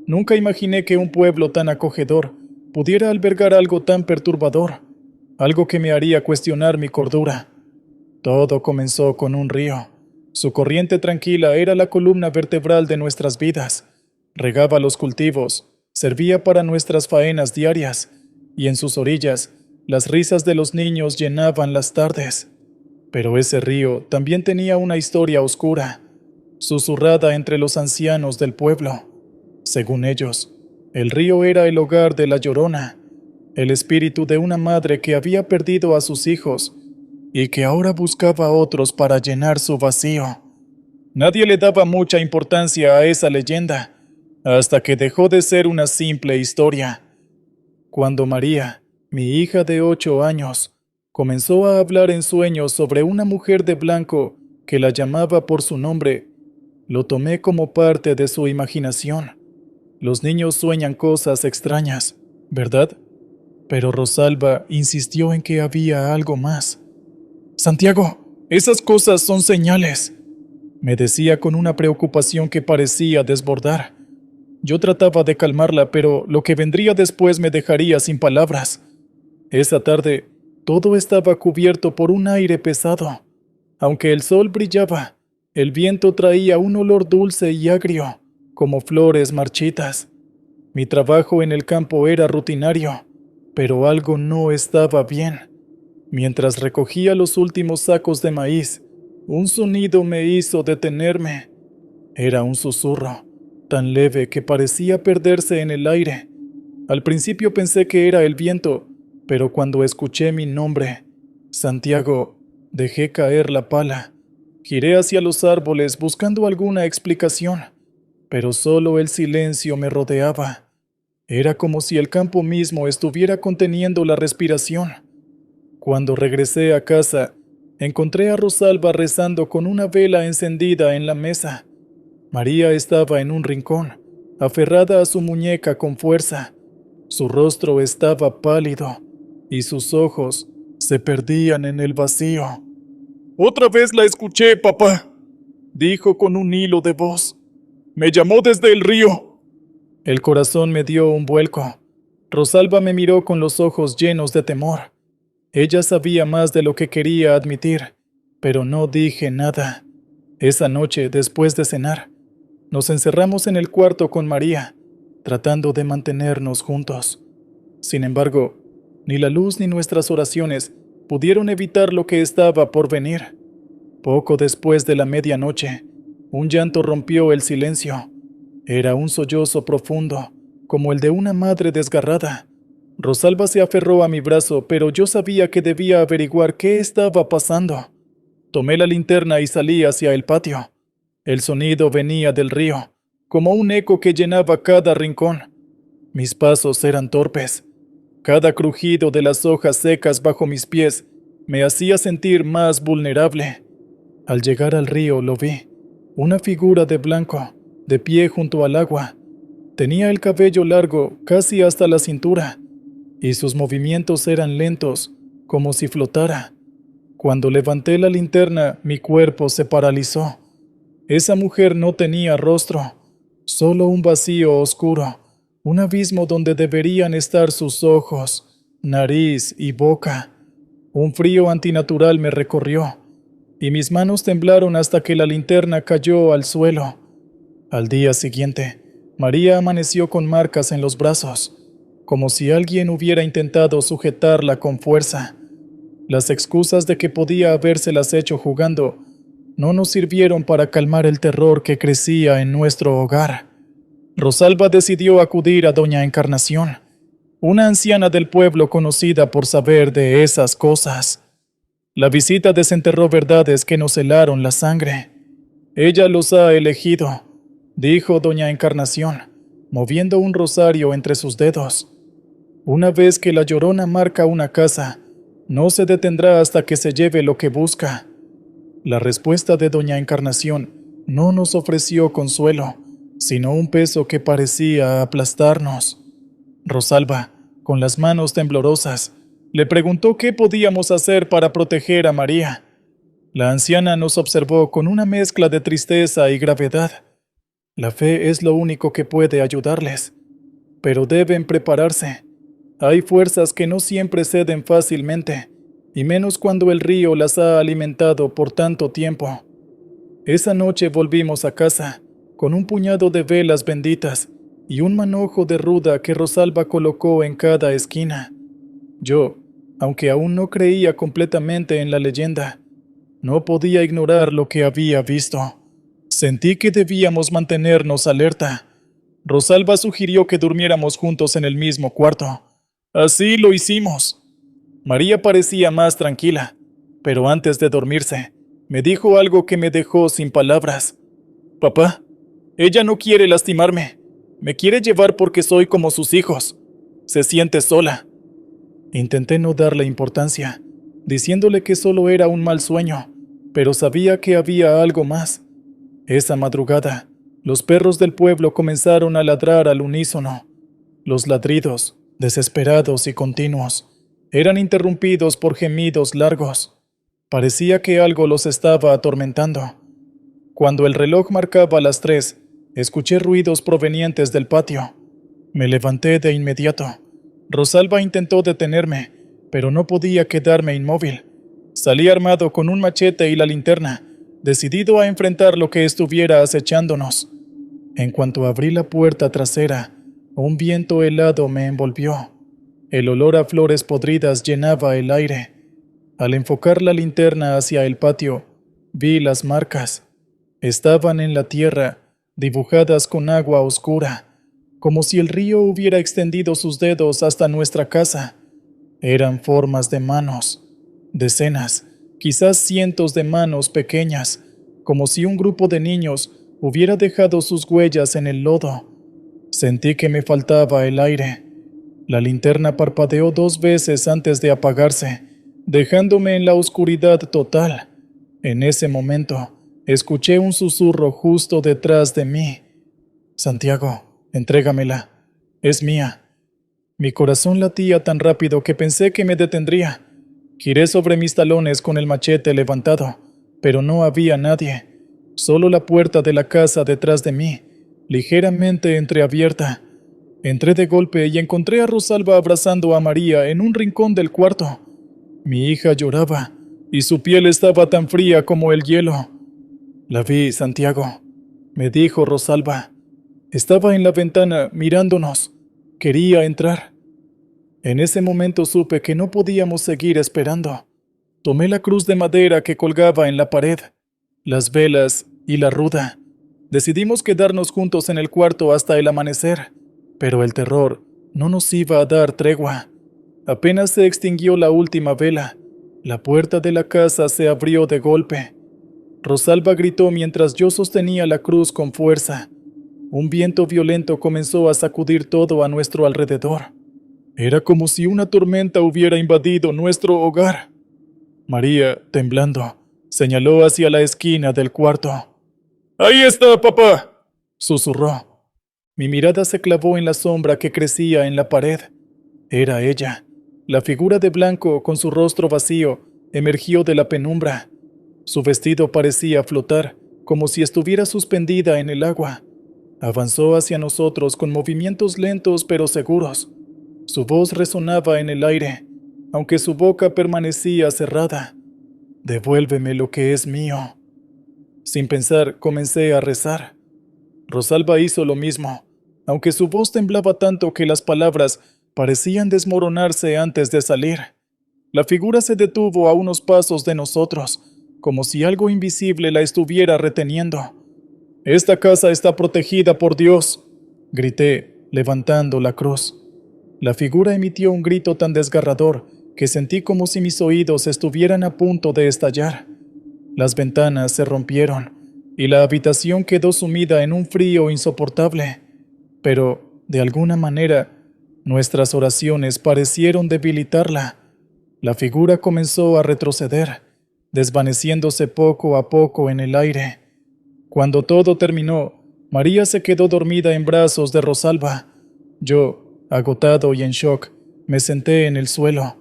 Nunca imaginé que un pueblo tan acogedor pudiera albergar algo tan perturbador, algo que me haría cuestionar mi cordura. Todo comenzó con un río. Su corriente tranquila era la columna vertebral de nuestras vidas. Regaba los cultivos, servía para nuestras faenas diarias, y en sus orillas, las risas de los niños llenaban las tardes. Pero ese río también tenía una historia oscura, susurrada entre los ancianos del pueblo. Según ellos, el río era el hogar de la Llorona, el espíritu de una madre que había perdido a sus hijos y que ahora buscaba a otros para llenar su vacío. Nadie le daba mucha importancia a esa leyenda, hasta que dejó de ser una simple historia. Cuando María, mi hija de 8 años, comenzó a hablar en sueños sobre una mujer de blanco que la llamaba por su nombre, lo tomé como parte de su imaginación. Los niños sueñan cosas extrañas, ¿verdad? Pero Rosalba insistió en que había algo más. «Santiago, esas cosas son señales», me decía con una preocupación que parecía desbordar. Yo trataba de calmarla, pero lo que vendría después me dejaría sin palabras. Esa tarde, todo estaba cubierto por un aire pesado. Aunque el sol brillaba, el viento traía un olor dulce y agrio, como flores marchitas. Mi trabajo en el campo era rutinario, pero algo no estaba bien. Mientras recogía los últimos sacos de maíz, un sonido me hizo detenerme. Era un susurro, tan leve que parecía perderse en el aire. Al principio pensé que era el viento, pero cuando escuché mi nombre, Santiago, dejé caer la pala. Giré hacia los árboles buscando alguna explicación, pero solo el silencio me rodeaba. Era como si el campo mismo estuviera conteniendo la respiración. Cuando regresé a casa, encontré a Rosalba rezando con una vela encendida en la mesa. María estaba en un rincón, aferrada a su muñeca con fuerza. Su rostro estaba pálido y sus ojos se perdían en el vacío. «Otra vez la escuché, papá», dijo con un hilo de voz. «Me llamó desde el río». El corazón me dio un vuelco. Rosalba me miró con los ojos llenos de temor. Ella sabía más de lo que quería admitir, pero no dije nada. Esa noche, después de cenar, nos encerramos en el cuarto con María, tratando de mantenernos juntos. Sin embargo, ni la luz ni nuestras oraciones pudieron evitar lo que estaba por venir. Poco después de la medianoche, un llanto rompió el silencio. Era un sollozo profundo, como el de una madre desgarrada. Rosalba se aferró a mi brazo, pero yo sabía que debía averiguar qué estaba pasando. Tomé la linterna y salí hacia el patio. El sonido venía del río, como un eco que llenaba cada rincón. Mis pasos eran torpes. Cada crujido de las hojas secas bajo mis pies me hacía sentir más vulnerable. Al llegar al río lo vi, una figura de blanco, de pie junto al agua. Tenía el cabello largo, casi hasta la cintura, y sus movimientos eran lentos, como si flotara. Cuando levanté la linterna, mi cuerpo se paralizó. Esa mujer no tenía rostro, solo un vacío oscuro, un abismo donde deberían estar sus ojos, nariz y boca. Un frío antinatural me recorrió, y mis manos temblaron hasta que la linterna cayó al suelo. Al día siguiente, María amaneció con marcas en los brazos, como si alguien hubiera intentado sujetarla con fuerza. Las excusas de que podía habérselas hecho jugando no nos sirvieron para calmar el terror que crecía en nuestro hogar. Rosalba decidió acudir a doña Encarnación, una anciana del pueblo conocida por saber de esas cosas. La visita desenterró verdades que nos helaron la sangre. «Ella los ha elegido», dijo doña Encarnación, moviendo un rosario entre sus dedos. «Una vez que la Llorona marca una casa, No se detendrá hasta que se lleve lo que busca. La respuesta de doña Encarnación no nos ofreció consuelo, sino un peso que parecía aplastarnos. Rosalba, con las manos temblorosas, le preguntó qué podíamos hacer para proteger a María. La anciana nos observó con una mezcla de tristeza y gravedad. La fe es lo único que puede ayudarles, pero deben prepararse. Hay fuerzas que no siempre ceden fácilmente, y menos cuando el río las ha alimentado por tanto tiempo. Esa noche volvimos a casa, con un puñado de velas benditas y un manojo de ruda que Rosalba colocó en cada esquina. Yo, aunque aún no creía completamente en la leyenda, no podía ignorar lo que había visto. Sentí que debíamos mantenernos alerta. Rosalba sugirió que durmiéramos juntos en el mismo cuarto. Así lo hicimos. María parecía más tranquila, pero antes de dormirse, me dijo algo que me dejó sin palabras. Papá, ella no quiere lastimarme. Me quiere llevar porque soy como sus hijos. Se siente sola. Intenté no darle importancia, diciéndole que solo era un mal sueño, pero sabía que había algo más. Esa madrugada, los perros del pueblo comenzaron a ladrar al unísono. Los ladridos, desesperados y continuos, eran interrumpidos por gemidos largos. Parecía que algo los estaba atormentando. Cuando el reloj marcaba las 3, escuché ruidos provenientes del patio. Me levanté de inmediato. Rosalba intentó detenerme, pero no podía quedarme inmóvil. Salí armado con un machete y la linterna, decidido a enfrentar lo que estuviera acechándonos. En cuanto abrí la puerta trasera, un viento helado me envolvió. El olor a flores podridas llenaba el aire. Al enfocar la linterna hacia el patio, vi las marcas. Estaban en la tierra, dibujadas con agua oscura, como si el río hubiera extendido sus dedos hasta nuestra casa. Eran formas de manos, decenas, quizás cientos de manos pequeñas, como si un grupo de niños hubiera dejado sus huellas en el lodo. Sentí que me faltaba el aire. La linterna parpadeó 2 veces antes de apagarse, dejándome en la oscuridad total. En ese momento, escuché un susurro justo detrás de mí. Santiago, entrégamela. Es mía. Mi corazón latía tan rápido que pensé que me detendría. Giré sobre mis talones con el machete levantado, pero no había nadie. Solo la puerta de la casa detrás de mí, ligeramente entreabierta. Entré de golpe y encontré a Rosalba abrazando a María en un rincón del cuarto. Mi hija lloraba, y su piel estaba tan fría como el hielo. La vi, Santiago, me dijo Rosalba. Estaba en la ventana, mirándonos. Quería entrar. En ese momento supe que no podíamos seguir esperando. Tomé la cruz de madera que colgaba en la pared, las velas y la ruda. Decidimos quedarnos juntos en el cuarto hasta el amanecer, pero el terror no nos iba a dar tregua. Apenas se extinguió la última vela, la puerta de la casa se abrió de golpe. Rosalba gritó mientras yo sostenía la cruz con fuerza. Un viento violento comenzó a sacudir todo a nuestro alrededor. Era como si una tormenta hubiera invadido nuestro hogar. María, temblando, señaló hacia la esquina del cuarto. ¡Ahí está, papá!, susurró. Mi mirada se clavó en la sombra que crecía en la pared. Era ella. La figura de blanco, con su rostro vacío, emergió de la penumbra. Su vestido parecía flotar, como si estuviera suspendida en el agua. Avanzó hacia nosotros con movimientos lentos pero seguros. Su voz resonaba en el aire, aunque su boca permanecía cerrada. «Devuélveme lo que es mío». Sin pensar, comencé a rezar. Rosalba hizo lo mismo, aunque su voz temblaba tanto que las palabras parecían desmoronarse antes de salir. La figura se detuvo a unos pasos de nosotros, como si algo invisible la estuviera reteniendo. «Esta casa está protegida por Dios», grité, levantando la cruz. La figura emitió un grito tan desgarrador que sentí como si mis oídos estuvieran a punto de estallar. Las ventanas se rompieron y la habitación quedó sumida en un frío insoportable. Pero, de alguna manera, nuestras oraciones parecieron debilitarla. La figura comenzó a retroceder, desvaneciéndose poco a poco en el aire. Cuando todo terminó, María se quedó dormida en brazos de Rosalba. Yo, agotado y en shock, me senté en el suelo.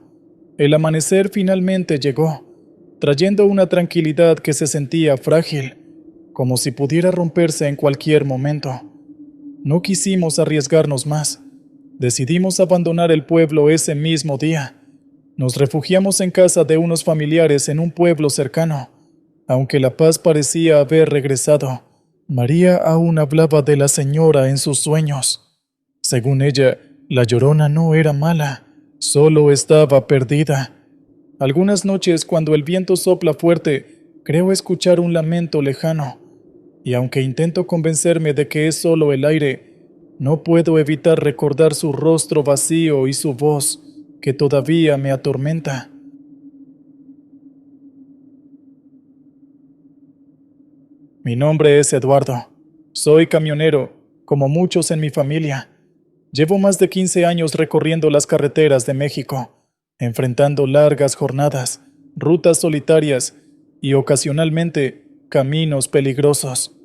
El amanecer finalmente llegó, trayendo una tranquilidad que se sentía frágil, como si pudiera romperse en cualquier momento. No quisimos arriesgarnos más. Decidimos abandonar el pueblo ese mismo día. Nos refugiamos en casa de unos familiares en un pueblo cercano. Aunque la paz parecía haber regresado, María aún hablaba de la señora en sus sueños. Según ella, la Llorona no era mala, solo estaba perdida. Algunas noches, cuando el viento sopla fuerte, creo escuchar un lamento lejano, y aunque intento convencerme de que es solo el aire, no puedo evitar recordar su rostro vacío y su voz, que todavía me atormenta. Mi nombre es Eduardo. Soy camionero, como muchos en mi familia. Llevo más de 15 años recorriendo las carreteras de México, enfrentando largas jornadas, rutas solitarias y ocasionalmente caminos peligrosos.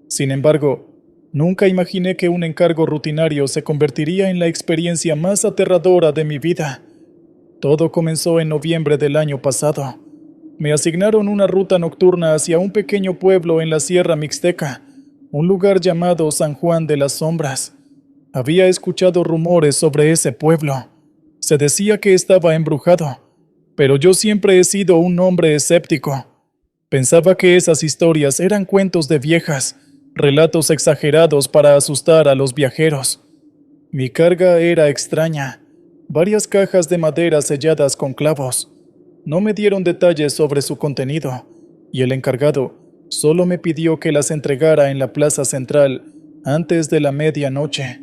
Sin embargo, nunca imaginé que un encargo rutinario se convertiría en la experiencia más aterradora de mi vida. Todo comenzó en noviembre del año pasado. Me asignaron una ruta nocturna hacia un pequeño pueblo en la Sierra Mixteca, un lugar llamado San Juan de las Sombras. Había escuchado rumores sobre ese pueblo. Se decía que estaba embrujado, pero yo siempre he sido un hombre escéptico. Pensaba que esas historias eran cuentos de viejas, relatos exagerados para asustar a los viajeros. Mi carga era extraña, varias cajas de madera selladas con clavos. No me dieron detalles sobre su contenido, y el encargado solo me pidió que las entregara en la plaza central antes de la medianoche.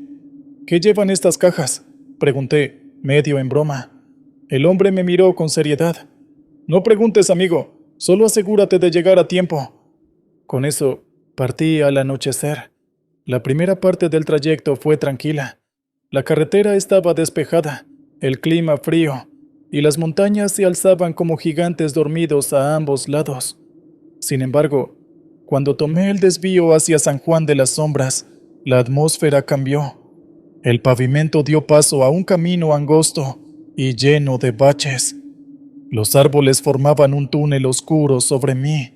¿Qué llevan estas cajas?, pregunté, medio en broma. El hombre me miró con seriedad. No preguntes, amigo, solo asegúrate de llegar a tiempo. Con eso, partí al anochecer. La primera parte del trayecto fue tranquila. La carretera estaba despejada, el clima frío, y las montañas se alzaban como gigantes dormidos a ambos lados. Sin embargo, cuando tomé el desvío hacia San Juan de las Sombras, la atmósfera cambió. El pavimento dio paso a un camino angosto y lleno de baches. Los árboles formaban un túnel oscuro sobre mí,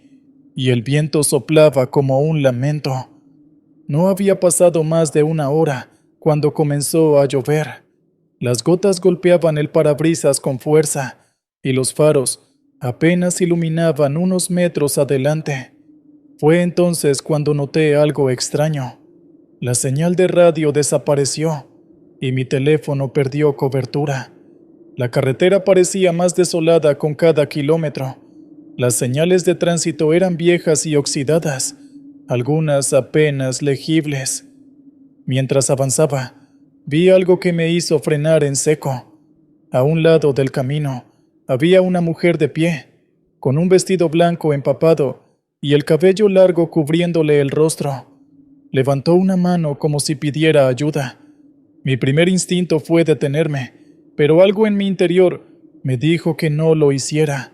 y el viento soplaba como un lamento. No había pasado más de una hora cuando comenzó a llover. Las gotas golpeaban el parabrisas con fuerza, y los faros apenas iluminaban unos metros adelante. Fue entonces cuando noté algo extraño. La señal de radio desapareció, y mi teléfono perdió cobertura. La carretera parecía más desolada con cada kilómetro. Las señales de tránsito eran viejas y oxidadas, algunas apenas legibles. Mientras avanzaba, vi algo que me hizo frenar en seco. A un lado del camino, había una mujer de pie, con un vestido blanco empapado y el cabello largo cubriéndole el rostro. Levantó una mano como si pidiera ayuda. Mi primer instinto fue detenerme, pero algo en mi interior me dijo que no lo hiciera.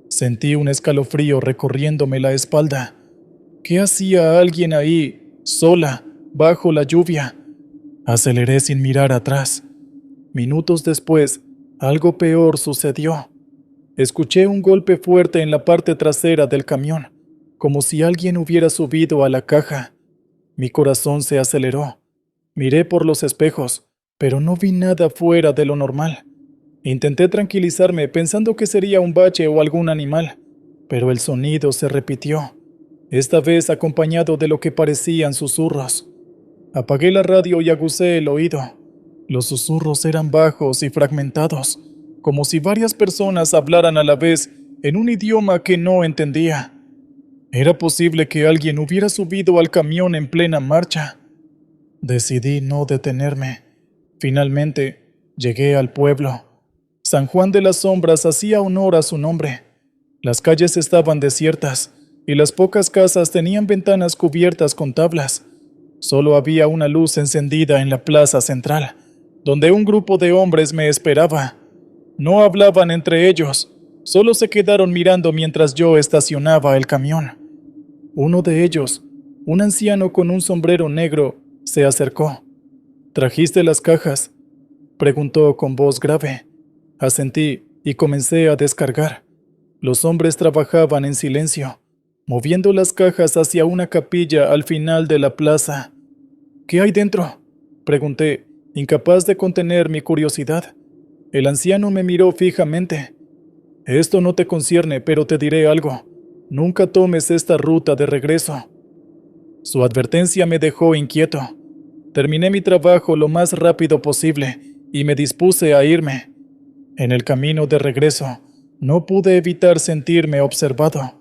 Sentí un escalofrío recorriéndome la espalda. ¿Qué hacía alguien ahí, sola, bajo la lluvia? Aceleré sin mirar atrás. Minutos después, algo peor sucedió. Escuché un golpe fuerte en la parte trasera del camión, como si alguien hubiera subido a la caja. Mi corazón se aceleró. Miré por los espejos, pero no vi nada fuera de lo normal. Intenté tranquilizarme pensando que sería un bache o algún animal, pero el sonido se repitió, esta vez acompañado de lo que parecían susurros. Apagué la radio y aguzé el oído. Los susurros eran bajos y fragmentados, como si varias personas hablaran a la vez en un idioma que no entendía. ¿Era posible que alguien hubiera subido al camión en plena marcha? Decidí no detenerme. Finalmente, llegué al pueblo. San Juan de las Sombras hacía honor a su nombre. Las calles estaban desiertas, y las pocas casas tenían ventanas cubiertas con tablas. Solo había una luz encendida en la plaza central, donde un grupo de hombres me esperaba. No hablaban entre ellos, solo se quedaron mirando mientras yo estacionaba el camión. Uno de ellos, un anciano con un sombrero negro, se acercó. ¿Trajiste las cajas?, preguntó con voz grave. Asentí y comencé a descargar. Los hombres trabajaban en silencio, moviendo las cajas hacia una capilla al final de la plaza. ¿Qué hay dentro?, pregunté, incapaz de contener mi curiosidad. El anciano me miró fijamente. Esto no te concierne, pero te diré algo. Nunca tomes esta ruta de regreso. Su advertencia me dejó inquieto. Terminé mi trabajo lo más rápido posible y me dispuse a irme. En el camino de regreso, no pude evitar sentirme observado.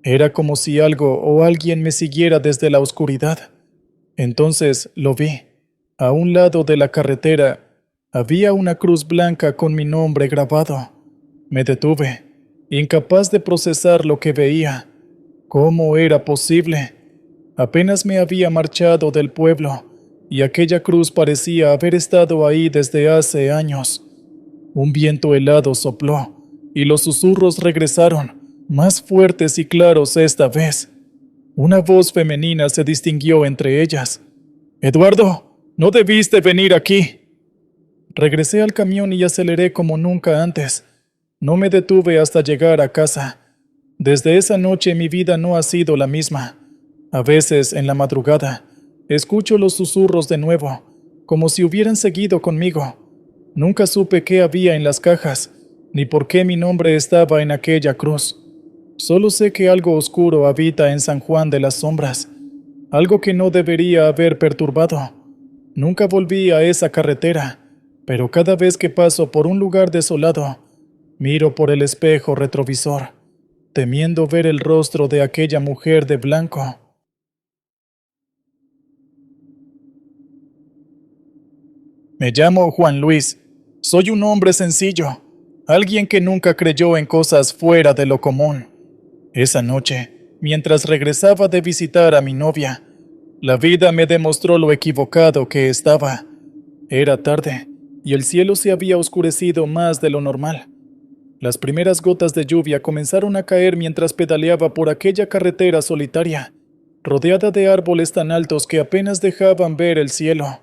Era como si algo o alguien me siguiera desde la oscuridad. Entonces lo vi. A un lado de la carretera había una cruz blanca con mi nombre grabado. Me detuve, incapaz de procesar lo que veía. ¿Cómo era posible? Apenas me había marchado del pueblo y aquella cruz parecía haber estado ahí desde hace años. Un viento helado sopló y los susurros regresaron, más fuertes y claros esta vez. Una voz femenina se distinguió entre ellas. «Eduardo, no debiste venir aquí». Regresé al camión y aceleré como nunca antes. No me detuve hasta llegar a casa. Desde esa noche mi vida no ha sido la misma. A veces, en la madrugada, escucho los susurros de nuevo, como si hubieran seguido conmigo. Nunca supe qué había en las cajas, ni por qué mi nombre estaba en aquella cruz. Solo sé que algo oscuro habita en San Juan de las Sombras, algo que no debería haber perturbado. Nunca volví a esa carretera, pero cada vez que paso por un lugar desolado, miro por el espejo retrovisor, temiendo ver el rostro de aquella mujer de blanco. Me llamo Juan Luis. Soy un hombre sencillo, alguien que nunca creyó en cosas fuera de lo común. Esa noche, mientras regresaba de visitar a mi novia, la vida me demostró lo equivocado que estaba. Era tarde, y el cielo se había oscurecido más de lo normal. Las primeras gotas de lluvia comenzaron a caer mientras pedaleaba por aquella carretera solitaria, rodeada de árboles tan altos que apenas dejaban ver el cielo.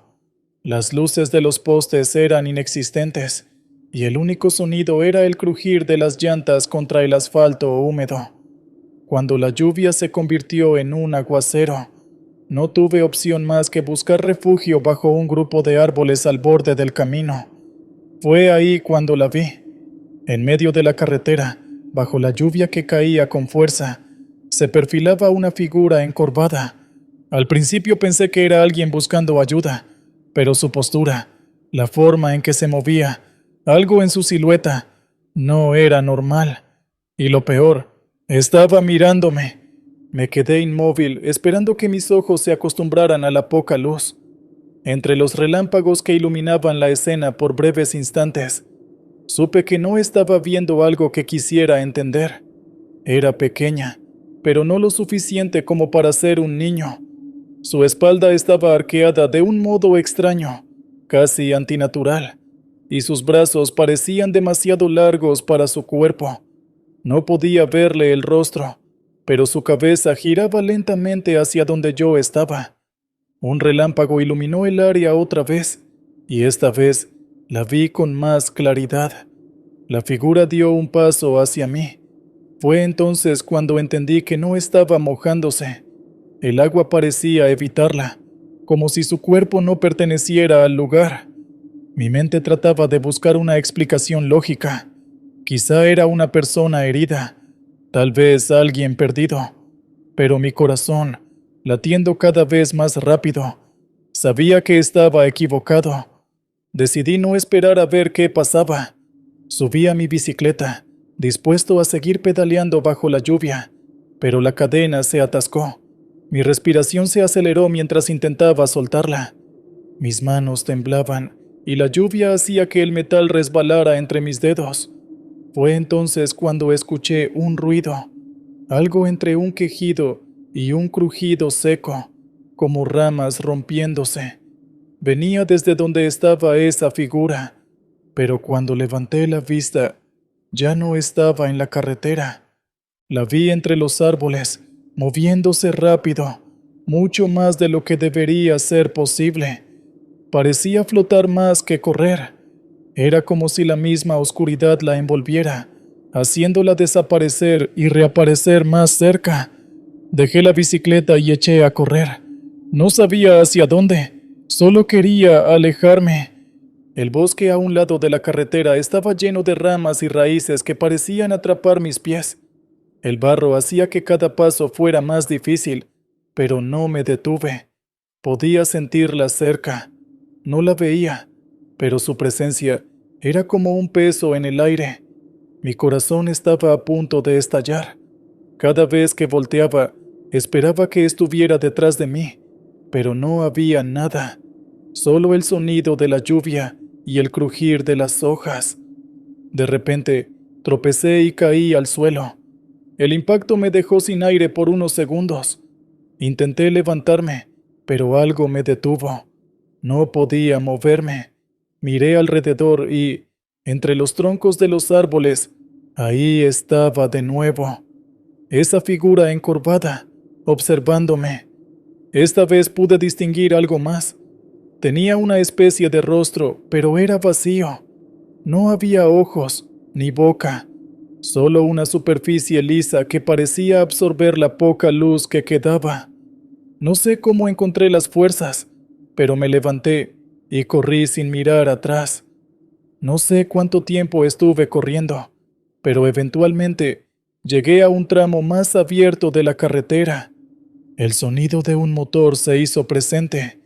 Las luces de los postes eran inexistentes, y el único sonido era el crujir de las llantas contra el asfalto húmedo. Cuando la lluvia se convirtió en un aguacero, no tuve opción más que buscar refugio bajo un grupo de árboles al borde del camino. Fue ahí cuando la vi. En medio de la carretera, bajo la lluvia que caía con fuerza, se perfilaba una figura encorvada. Al principio pensé que era alguien buscando ayuda, pero su postura, la forma en que se movía, algo en su silueta, no era normal. Y lo peor, estaba mirándome. Me quedé inmóvil, esperando que mis ojos se acostumbraran a la poca luz. Entre los relámpagos que iluminaban la escena por breves instantes, supe que no estaba viendo algo que quisiera entender. Era pequeña, pero no lo suficiente como para ser un niño. Su espalda estaba arqueada de un modo extraño, casi antinatural, y sus brazos parecían demasiado largos para su cuerpo. No podía verle el rostro, pero su cabeza giraba lentamente hacia donde yo estaba. Un relámpago iluminó el área otra vez, y esta vez la vi con más claridad. La figura dio un paso hacia mí. Fue entonces cuando entendí que no estaba mojándose. El agua parecía evitarla, como si su cuerpo no perteneciera al lugar. Mi mente trataba de buscar una explicación lógica. Quizá era una persona herida, tal vez alguien perdido. Pero mi corazón, latiendo cada vez más rápido, sabía que estaba equivocado. Decidí no esperar a ver qué pasaba. Subí a mi bicicleta, dispuesto a seguir pedaleando bajo la lluvia, pero la cadena se atascó. Mi respiración se aceleró mientras intentaba soltarla. Mis manos temblaban y la lluvia hacía que el metal resbalara entre mis dedos. Fue entonces cuando escuché un ruido, algo entre un quejido y un crujido seco, como ramas rompiéndose. Venía desde donde estaba esa figura, pero cuando levanté la vista, ya no estaba en la carretera. La vi entre los árboles, moviéndose rápido, mucho más de lo que debería ser posible. Parecía flotar más que correr. Era como si la misma oscuridad la envolviera, haciéndola desaparecer y reaparecer más cerca. Dejé la bicicleta y eché a correr. No sabía hacia dónde, solo quería alejarme. El bosque a un lado de la carretera estaba lleno de ramas y raíces que parecían atrapar mis pies. El barro hacía que cada paso fuera más difícil, pero no me detuve. Podía sentirla cerca. No la veía, pero su presencia era como un peso en el aire. Mi corazón estaba a punto de estallar. Cada vez que volteaba, esperaba que estuviera detrás de mí, pero no había nada, solo el sonido de la lluvia y el crujir de las hojas. De repente, tropecé y caí al suelo. El impacto me dejó sin aire por unos segundos. Intenté levantarme, pero algo me detuvo. No podía moverme. Miré alrededor y, entre los troncos de los árboles, ahí estaba de nuevo. Esa figura encorvada, observándome. Esta vez pude distinguir algo más. Tenía una especie de rostro, pero era vacío. No había ojos, ni boca. Solo una superficie lisa que parecía absorber la poca luz que quedaba. No sé cómo encontré las fuerzas, pero me levanté y corrí sin mirar atrás. No sé cuánto tiempo estuve corriendo, pero eventualmente llegué a un tramo más abierto de la carretera. El sonido de un motor se hizo presente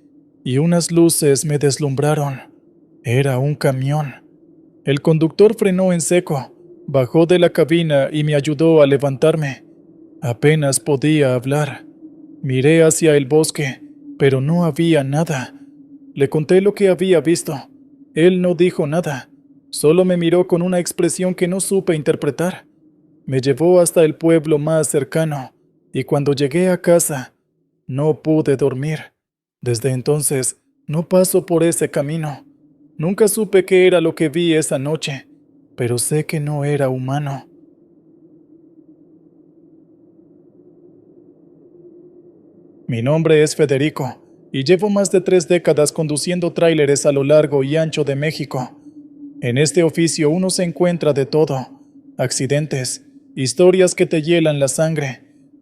y unas luces me deslumbraron. Era un camión. El conductor frenó en seco, bajó de la cabina y me ayudó a levantarme. Apenas podía hablar. Miré hacia el bosque, pero no había nada. Le conté lo que había visto. Él no dijo nada, solo me miró con una expresión que no supe interpretar. Me llevó hasta el pueblo más cercano, y cuando llegué a casa, no pude dormir. Desde entonces, no paso por ese camino. Nunca supe qué era lo que vi esa noche, pero sé que no era humano. Mi nombre es Federico, y llevo más de 3 décadas conduciendo tráileres a lo largo y ancho de México. En este oficio uno se encuentra de todo: accidentes, historias que te hielan la sangre,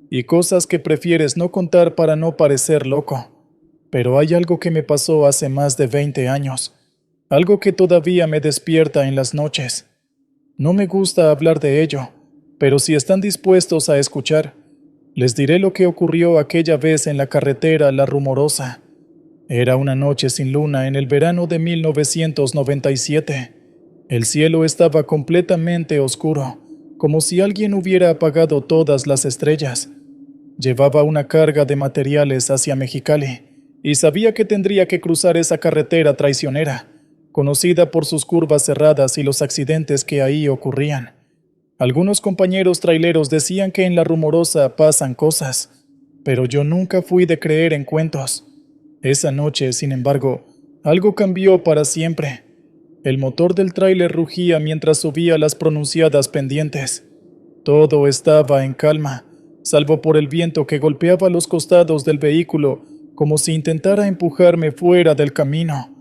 y cosas que prefieres no contar para no parecer loco. Pero hay algo que me pasó hace más de 20 años, algo que todavía me despierta en las noches. No me gusta hablar de ello, pero si están dispuestos a escuchar, les diré lo que ocurrió aquella vez en la carretera La Rumorosa. Era una noche sin luna en el verano de 1997. El cielo estaba completamente oscuro, como si alguien hubiera apagado todas las estrellas. Llevaba una carga de materiales hacia Mexicali, y sabía que tendría que cruzar esa carretera traicionera, conocida por sus curvas cerradas y los accidentes que ahí ocurrían. Algunos compañeros traileros decían que en La Rumorosa pasan cosas, pero yo nunca fui de creer en cuentos. Esa noche, sin embargo, algo cambió para siempre. El motor del tráiler rugía mientras subía las pronunciadas pendientes. Todo estaba en calma, salvo por el viento que golpeaba los costados del vehículo como si intentara empujarme fuera del camino.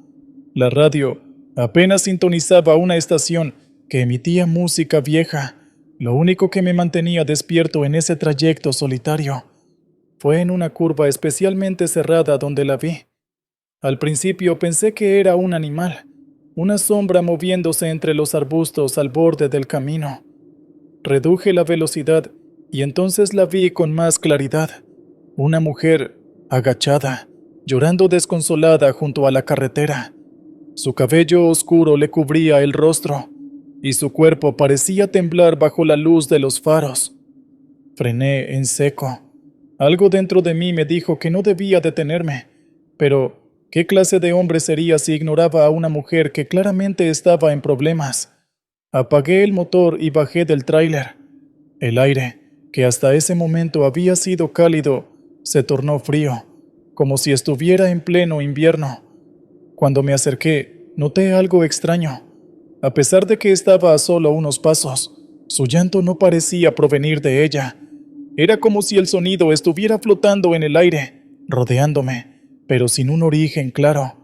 La radio apenas sintonizaba una estación que emitía música vieja, lo único que me mantenía despierto en ese trayecto solitario. Fue en una curva especialmente cerrada donde la vi. Al principio pensé que era un animal, una sombra moviéndose entre los arbustos al borde del camino. Reduje la velocidad y entonces la vi con más claridad. Una mujer, agachada, llorando desconsolada junto a la carretera. Su cabello oscuro le cubría el rostro, y su cuerpo parecía temblar bajo la luz de los faros. Frené en seco. Algo dentro de mí me dijo que no debía detenerme, pero ¿qué clase de hombre sería si ignoraba a una mujer que claramente estaba en problemas? Apagué el motor y bajé del tráiler. El aire, que hasta ese momento había sido cálido, se tornó frío, como si estuviera en pleno invierno. Cuando me acerqué, noté algo extraño. A pesar de que estaba a solo unos pasos, su llanto no parecía provenir de ella. Era como si el sonido estuviera flotando en el aire, rodeándome, pero sin un origen claro.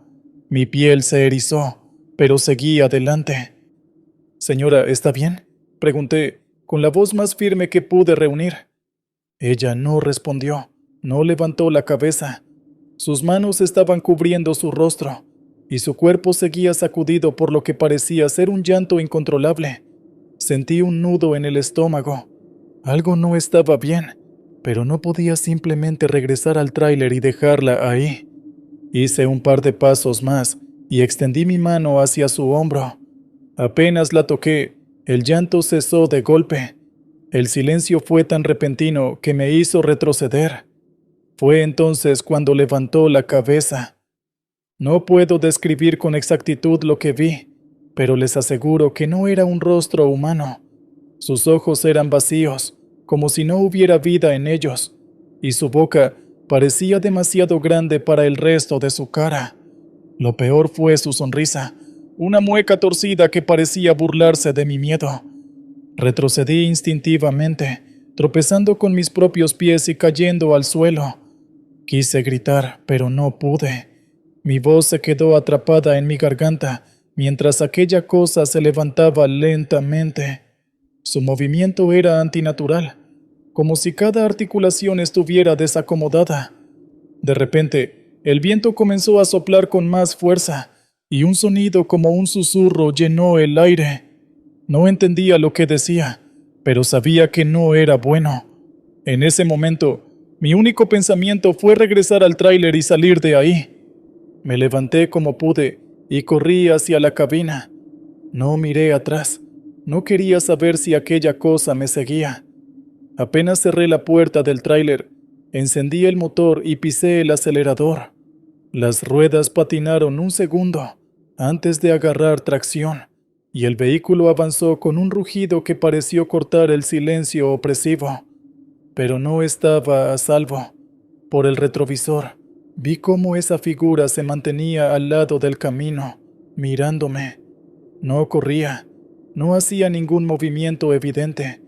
Mi piel se erizó, pero seguí adelante. «Señora, ¿está bien?», pregunté, con la voz más firme que pude reunir. Ella no respondió, no levantó la cabeza. Sus manos estaban cubriendo su rostro, y su cuerpo seguía sacudido por lo que parecía ser un llanto incontrolable. Sentí un nudo en el estómago. Algo no estaba bien, pero no podía simplemente regresar al tráiler y dejarla ahí. Hice un par de pasos más y extendí mi mano hacia su hombro. Apenas la toqué, el llanto cesó de golpe. El silencio fue tan repentino que me hizo retroceder. Fue entonces cuando levantó la cabeza. No puedo describir con exactitud lo que vi, pero les aseguro que no era un rostro humano. Sus ojos eran vacíos, como si no hubiera vida en ellos, y su boca parecía demasiado grande para el resto de su cara. Lo peor fue su sonrisa, una mueca torcida que parecía burlarse de mi miedo. Retrocedí instintivamente, tropezando con mis propios pies y cayendo al suelo. Quise gritar, pero no pude. Mi voz se quedó atrapada en mi garganta, mientras aquella cosa se levantaba lentamente. Su movimiento era antinatural, como si cada articulación estuviera desacomodada. De repente, el viento comenzó a soplar con más fuerza, y un sonido como un susurro llenó el aire. No entendía lo que decía, pero sabía que no era bueno. En ese momento, mi único pensamiento fue regresar al tráiler y salir de ahí. Me levanté como pude y corrí hacia la cabina. No miré atrás. No quería saber si aquella cosa me seguía. Apenas cerré la puerta del tráiler, encendí el motor y pisé el acelerador. Las ruedas patinaron un segundo antes de agarrar tracción, y el vehículo avanzó con un rugido que pareció cortar el silencio opresivo. Pero no estaba a salvo. Por el retrovisor, vi cómo esa figura se mantenía al lado del camino, mirándome. No corría, no hacía ningún movimiento evidente,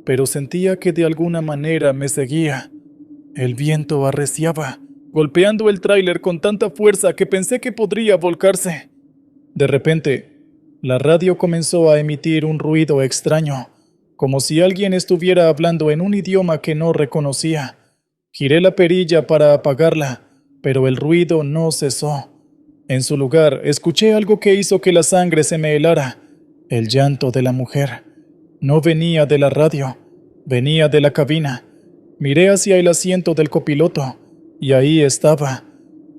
pero sentía que de alguna manera me seguía. El viento arreciaba, golpeando el tráiler con tanta fuerza que pensé que podría volcarse. De repente, la radio comenzó a emitir un ruido extraño, como si alguien estuviera hablando en un idioma que no reconocía. Giré la perilla para apagarla, pero el ruido no cesó. En su lugar, escuché algo que hizo que la sangre se me helara: el llanto de la mujer. No venía de la radio, venía de la cabina. Miré hacia el asiento del copiloto, y ahí estaba.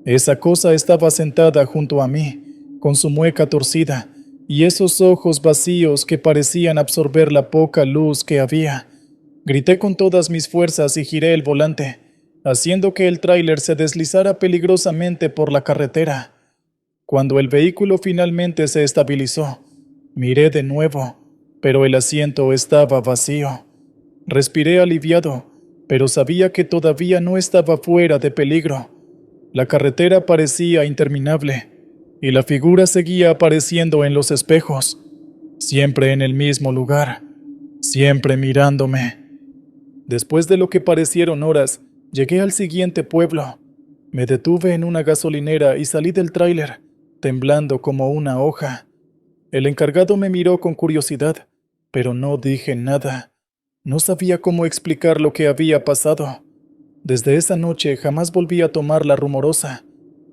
Esa cosa estaba sentada junto a mí, con su mueca torcida, y esos ojos vacíos que parecían absorber la poca luz que había. Grité con todas mis fuerzas y giré el volante, haciendo que el tráiler se deslizara peligrosamente por la carretera. Cuando el vehículo finalmente se estabilizó, miré de nuevo, pero el asiento estaba vacío. Respiré aliviado, pero sabía que todavía no estaba fuera de peligro. La carretera parecía interminable, y la figura seguía apareciendo en los espejos, siempre en el mismo lugar, siempre mirándome. Después de lo que parecieron horas, llegué al siguiente pueblo. Me detuve en una gasolinera y salí del tráiler, temblando como una hoja. El encargado me miró con curiosidad, pero no dije nada. No sabía cómo explicar lo que había pasado. Desde esa noche jamás volví a tomar la rumorosa.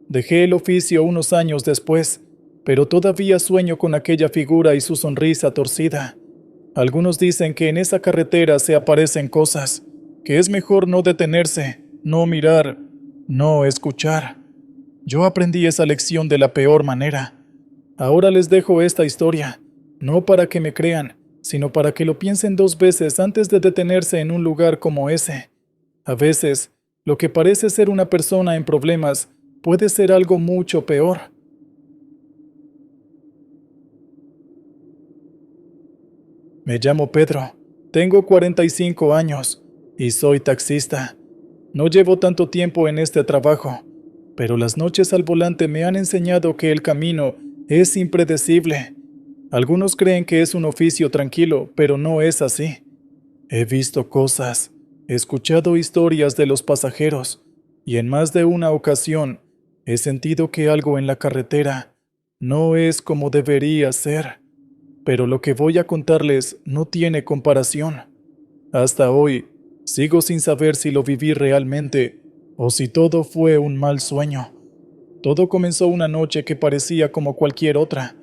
Dejé el oficio unos años después, pero todavía sueño con aquella figura y su sonrisa torcida. Algunos dicen que en esa carretera se aparecen cosas, que es mejor no detenerse, no mirar, no escuchar. Yo aprendí esa lección de la peor manera. Ahora les dejo esta historia, no para que me crean, sino para que lo piensen dos veces antes de detenerse en un lugar como ese. A veces, lo que parece ser una persona en problemas puede ser algo mucho peor. Me llamo Pedro, tengo 45 años y soy taxista. No llevo tanto tiempo en este trabajo, pero las noches al volante me han enseñado que el camino es impredecible. Algunos creen que es un oficio tranquilo, pero no es así. He visto cosas, he escuchado historias de los pasajeros, y en más de una ocasión he sentido que algo en la carretera no es como debería ser. Pero lo que voy a contarles no tiene comparación. Hasta hoy, sigo sin saber si lo viví realmente o si todo fue un mal sueño. Todo comenzó una noche que parecía como cualquier otra.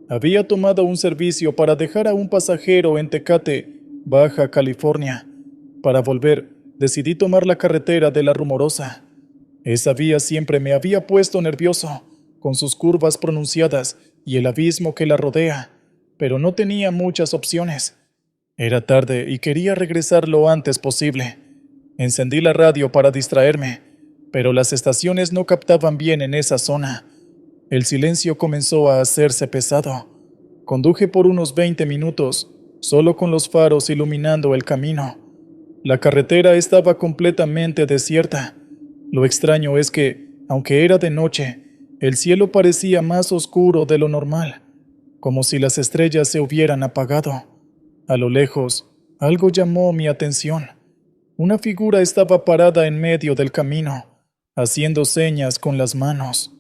Había tomado un servicio para dejar a un pasajero en Tecate, Baja California. Para volver, decidí tomar la carretera de La Rumorosa. Esa vía siempre me había puesto nervioso, con sus curvas pronunciadas y el abismo que la rodea, pero no tenía muchas opciones. Era tarde y quería regresar lo antes posible. Encendí la radio para distraerme, pero las estaciones no captaban bien en esa zona. El silencio comenzó a hacerse pesado. Conduje por unos 20 minutos, solo con los faros iluminando el camino. La carretera estaba completamente desierta. Lo extraño es que, aunque era de noche, el cielo parecía más oscuro de lo normal, como si las estrellas se hubieran apagado. A lo lejos, algo llamó mi atención. Una figura estaba parada en medio del camino, haciendo señas con las manos.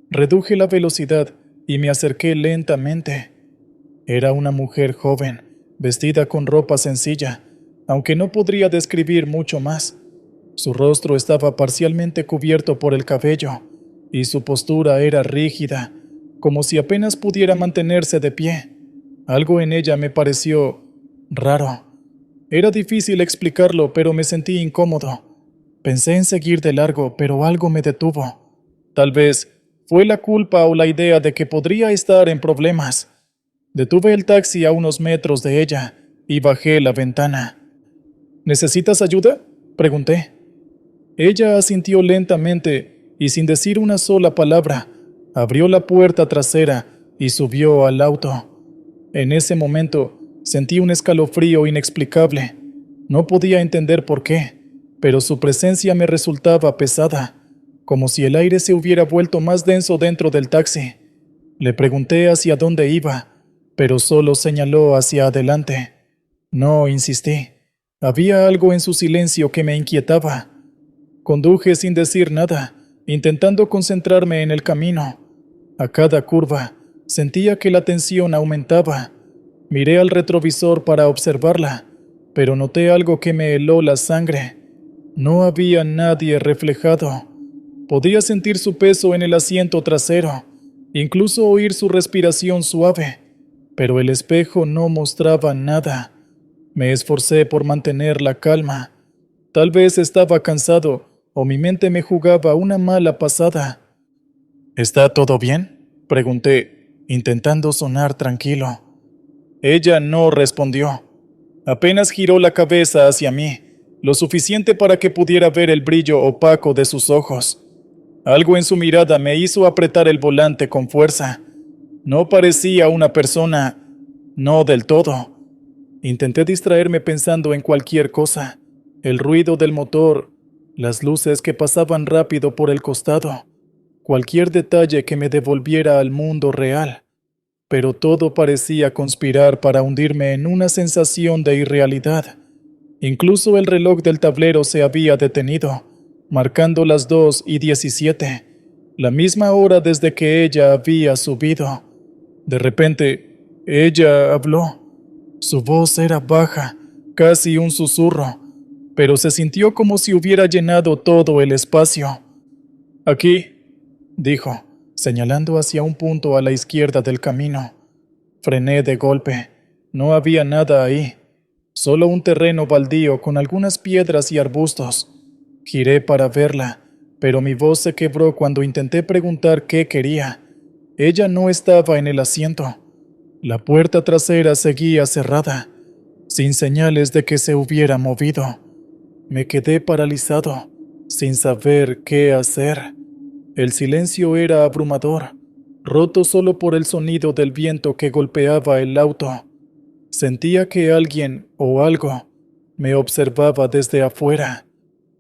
Reduje la velocidad y me acerqué lentamente. Era una mujer joven, vestida con ropa sencilla, aunque no podría describir mucho más. Su rostro estaba parcialmente cubierto por el cabello, y su postura era rígida, como si apenas pudiera mantenerse de pie. Algo en ella me pareció raro. Era difícil explicarlo, pero me sentí incómodo. Pensé en seguir de largo, pero algo me detuvo. Tal vez fue la culpa o la idea de que podría estar en problemas. Detuve el taxi a unos metros de ella y bajé la ventana. ¿Necesitas ayuda?, pregunté. Ella asintió lentamente y sin decir una sola palabra, abrió la puerta trasera y subió al auto. En ese momento sentí un escalofrío inexplicable. No podía entender por qué, pero su presencia me resultaba pesada, como si el aire se hubiera vuelto más denso dentro del taxi. Le pregunté hacia dónde iba, pero solo señaló hacia adelante. No insistí. Había algo en su silencio que me inquietaba. Conduje sin decir nada, intentando concentrarme en el camino. A cada curva, sentía que la tensión aumentaba. Miré al retrovisor para observarla, pero noté algo que me heló la sangre. No había nadie reflejado. Podía sentir su peso en el asiento trasero, incluso oír su respiración suave, pero el espejo no mostraba nada. Me esforcé por mantener la calma. Tal vez estaba cansado o mi mente me jugaba una mala pasada. ¿Está todo bien?, pregunté, intentando sonar tranquilo. Ella no respondió. Apenas giró la cabeza hacia mí, lo suficiente para que pudiera ver el brillo opaco de sus ojos. Algo en su mirada me hizo apretar el volante con fuerza. No parecía una persona, no del todo. Intenté distraerme pensando en cualquier cosa, el ruido del motor, las luces que pasaban rápido por el costado, cualquier detalle que me devolviera al mundo real, pero todo parecía conspirar para hundirme en una sensación de irrealidad. Incluso el reloj del tablero se había detenido, marcando las 2:17, la misma hora desde que ella había subido. De repente, ella habló. Su voz era baja, casi un susurro, pero se sintió como si hubiera llenado todo el espacio. «Aquí», dijo, señalando hacia un punto a la izquierda del camino. Frené de golpe. No había nada ahí, solo un terreno baldío con algunas piedras y arbustos. Giré para verla, pero mi voz se quebró cuando intenté preguntar qué quería. Ella no estaba en el asiento. La puerta trasera seguía cerrada, sin señales de que se hubiera movido. Me quedé paralizado, sin saber qué hacer. El silencio era abrumador, roto solo por el sonido del viento que golpeaba el auto. Sentía que alguien o algo me observaba desde afuera.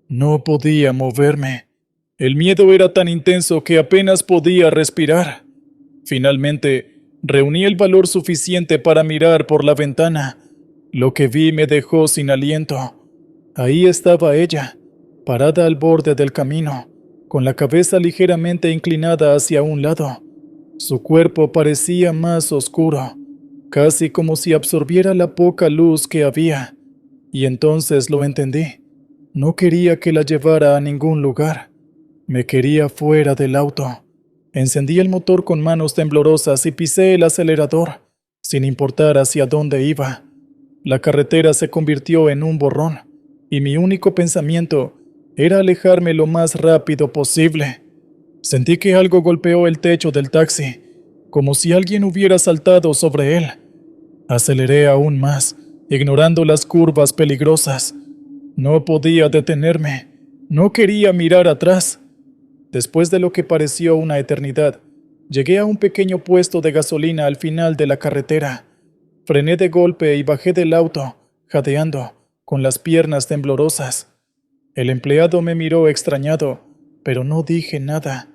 No podía moverme. El miedo era tan intenso que apenas podía respirar. Finalmente, Reuní el valor suficiente para mirar por la ventana. Lo que vi me dejó sin aliento. Ahí estaba ella, parada al borde del camino, con la cabeza ligeramente inclinada hacia un lado. Su cuerpo parecía más oscuro, casi como si absorbiera la poca luz que había. Y entonces lo entendí. No quería que la llevara a ningún lugar. Me quería fuera del auto. Encendí el motor con manos temblorosas y pisé el acelerador, sin importar hacia dónde iba. La carretera se convirtió en un borrón, y mi único pensamiento era alejarme lo más rápido posible. Sentí que algo golpeó el techo del taxi, como si alguien hubiera saltado sobre él. Aceleré aún más, ignorando las curvas peligrosas. No podía detenerme. No quería mirar atrás. Después de lo que pareció una eternidad, llegué a un pequeño puesto de gasolina al final de la carretera. Frené de golpe y bajé del auto, jadeando, con las piernas temblorosas. El empleado me miró extrañado, pero no dije nada.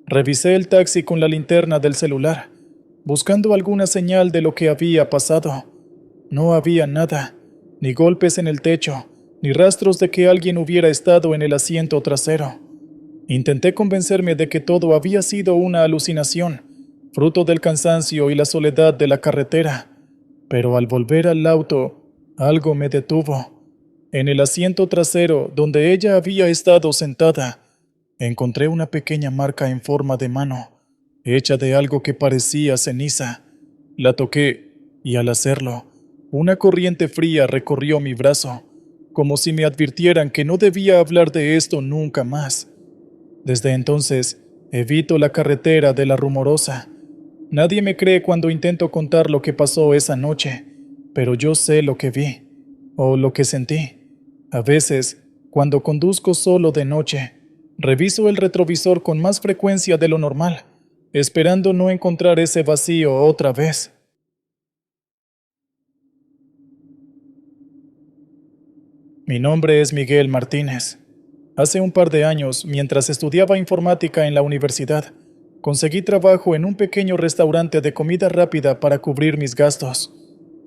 Revisé el taxi con la linterna del celular, buscando alguna señal de lo que había pasado. No había nada, ni golpes en el techo, ni rastros de que alguien hubiera estado en el asiento trasero. Intenté convencerme de que todo había sido una alucinación, fruto del cansancio y la soledad de la carretera, pero al volver al auto, algo me detuvo. En el asiento trasero, donde ella había estado sentada, encontré una pequeña marca en forma de mano, hecha de algo que parecía ceniza. La toqué, y al hacerlo, una corriente fría recorrió mi brazo, como si me advirtieran que no debía hablar de esto nunca más. Desde entonces, evito la carretera de la Rumorosa. Nadie me cree cuando intento contar lo que pasó esa noche, pero yo sé lo que vi, o lo que sentí. A veces, cuando conduzco solo de noche, reviso el retrovisor con más frecuencia de lo normal, esperando no encontrar ese vacío otra vez. Mi nombre es Miguel Martínez. Hace un par de años, mientras estudiaba informática en la universidad, conseguí trabajo en un pequeño restaurante de comida rápida para cubrir mis gastos.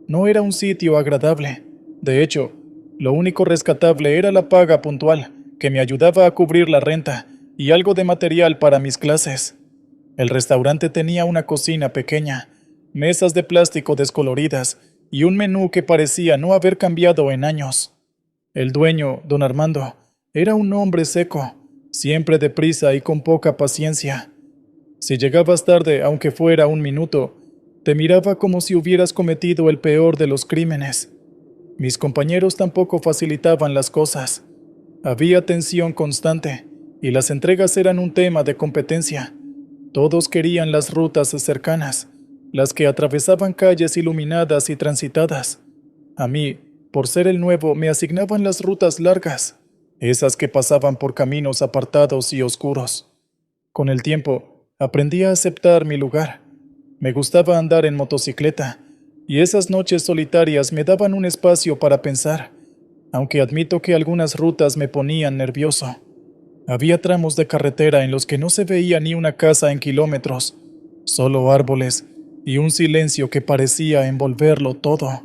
No era un sitio agradable. De hecho, lo único rescatable era la paga puntual, que me ayudaba a cubrir la renta y algo de material para mis clases. El restaurante tenía una cocina pequeña, mesas de plástico descoloridas y un menú que parecía no haber cambiado en años. El dueño, don Armando, era un hombre seco, siempre deprisa y con poca paciencia. Si llegabas tarde, aunque fuera un minuto, te miraba como si hubieras cometido el peor de los crímenes. Mis compañeros tampoco facilitaban las cosas. Había tensión constante, y las entregas eran un tema de competencia. Todos querían las rutas cercanas, las que atravesaban calles iluminadas y transitadas. A mí, por ser el nuevo, me asignaban las rutas largas, esas que pasaban por caminos apartados y oscuros. Con el tiempo, aprendí a aceptar mi lugar. Me gustaba andar en motocicleta, y esas noches solitarias me daban un espacio para pensar, aunque admito que algunas rutas me ponían nervioso. Había tramos de carretera en los que no se veía ni una casa en kilómetros, solo árboles y un silencio que parecía envolverlo todo.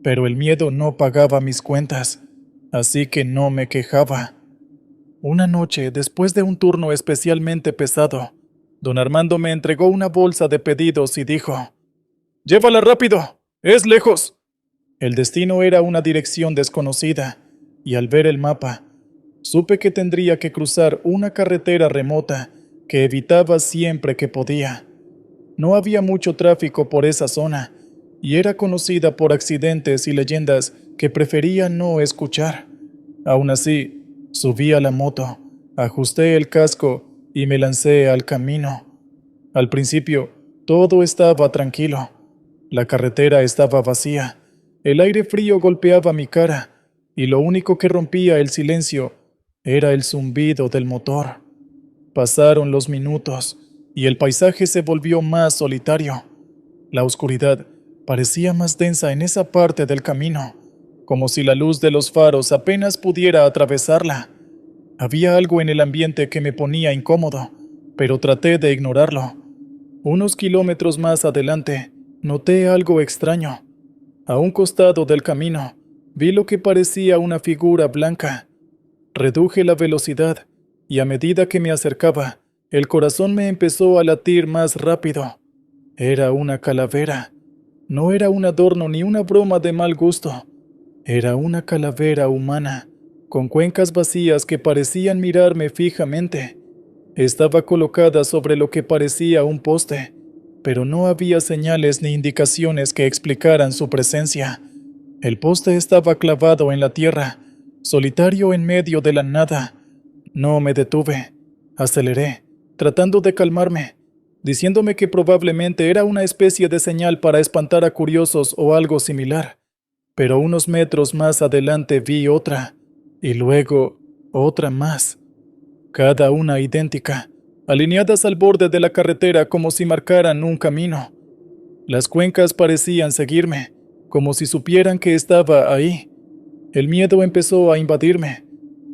Pero el miedo no pagaba mis cuentas, así que no me quejaba. Una noche, después de un turno especialmente pesado, don Armando me entregó una bolsa de pedidos y dijo: «¡Llévala rápido! ¡Es lejos!». El destino era una dirección desconocida, y al ver el mapa, supe que tendría que cruzar una carretera remota que evitaba siempre que podía. No había mucho tráfico por esa zona, y era conocida por accidentes y leyendas que prefería no escuchar. Aún así, subí a la moto, ajusté el casco y me lancé al camino. Al principio, todo estaba tranquilo. La carretera estaba vacía, el aire frío golpeaba mi cara, y lo único que rompía el silencio era el zumbido del motor. Pasaron los minutos, y el paisaje se volvió más solitario. La oscuridad parecía más densa en esa parte del camino, como si la luz de los faros apenas pudiera atravesarla. Había algo en el ambiente que me ponía incómodo, pero traté de ignorarlo. Unos kilómetros más adelante, noté algo extraño. A un costado del camino, vi lo que parecía una figura blanca. Reduje la velocidad, y a medida que me acercaba, el corazón me empezó a latir más rápido. Era una calavera. No era un adorno ni una broma de mal gusto. Era una calavera humana, con cuencas vacías que parecían mirarme fijamente. Estaba colocada sobre lo que parecía un poste, pero no había señales ni indicaciones que explicaran su presencia. El poste estaba clavado en la tierra, solitario en medio de la nada. No me detuve. Aceleré, tratando de calmarme, diciéndome que probablemente era una especie de señal para espantar a curiosos o algo similar. Pero unos metros más adelante vi otra, y luego otra más, cada una idéntica, alineadas al borde de la carretera como si marcaran un camino. Las cuencas parecían seguirme, como si supieran que estaba ahí. El miedo empezó a invadirme.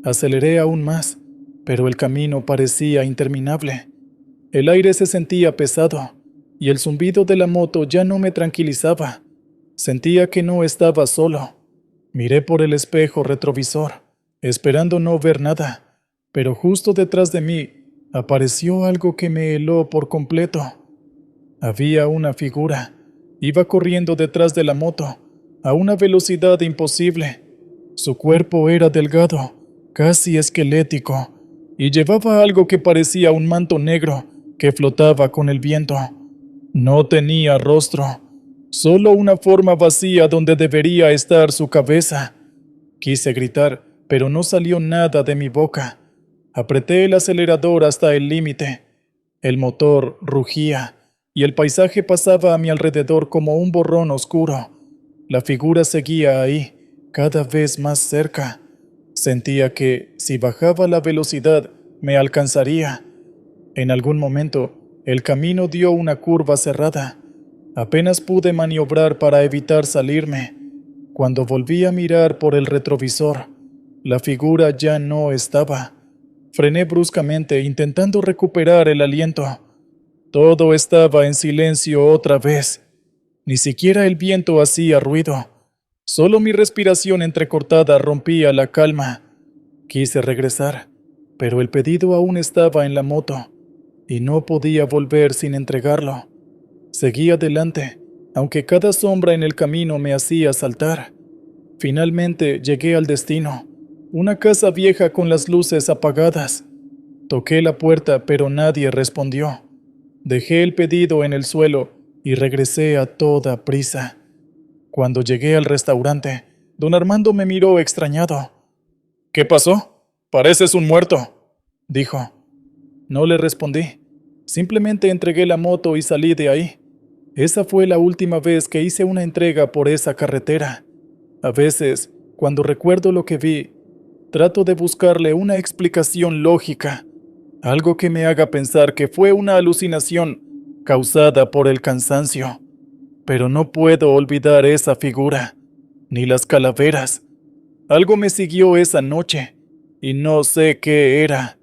Aceleré aún más, pero el camino parecía interminable. El aire se sentía pesado, y el zumbido de la moto ya no me tranquilizaba. Sentía que no estaba solo. Miré por el espejo retrovisor, esperando no ver nada, pero justo detrás de mí apareció algo que me heló por completo. Había una figura. Iba corriendo detrás de la moto, a una velocidad imposible. Su cuerpo era delgado, casi esquelético, y llevaba algo que parecía un manto negro que flotaba con el viento. No tenía rostro, solo una forma vacía donde debería estar su cabeza. Quise gritar, pero no salió nada de mi boca. Apreté el acelerador hasta el límite. El motor rugía, y el paisaje pasaba a mi alrededor como un borrón oscuro. La figura seguía ahí, cada vez más cerca. Sentía que, si bajaba la velocidad, me alcanzaría. En algún momento, el camino dio una curva cerrada. Apenas pude maniobrar para evitar salirme. Cuando volví a mirar por el retrovisor, la figura ya no estaba. Frené bruscamente, intentando recuperar el aliento. Todo estaba en silencio otra vez. Ni siquiera el viento hacía ruido. Solo mi respiración entrecortada rompía la calma. Quise regresar, pero el pedido aún estaba en la moto, y no podía volver sin entregarlo. Seguí adelante, aunque cada sombra en el camino me hacía saltar. Finalmente llegué al destino, una casa vieja con las luces apagadas. Toqué la puerta, pero nadie respondió. Dejé el pedido en el suelo y regresé a toda prisa. Cuando llegué al restaurante, don Armando me miró extrañado. «¿Qué pasó? Pareces un muerto», dijo. No le respondí. Simplemente entregué la moto y salí de ahí. Esa fue la última vez que hice una entrega por esa carretera. A veces, cuando recuerdo lo que vi, trato de buscarle una explicación lógica, algo que me haga pensar que fue una alucinación causada por el cansancio. Pero no puedo olvidar esa figura, ni las calaveras. Algo me siguió esa noche, y no sé qué era.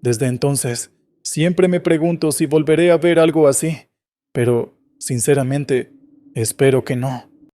Desde entonces, siempre me pregunto si volveré a ver algo así, pero, sinceramente, espero que no.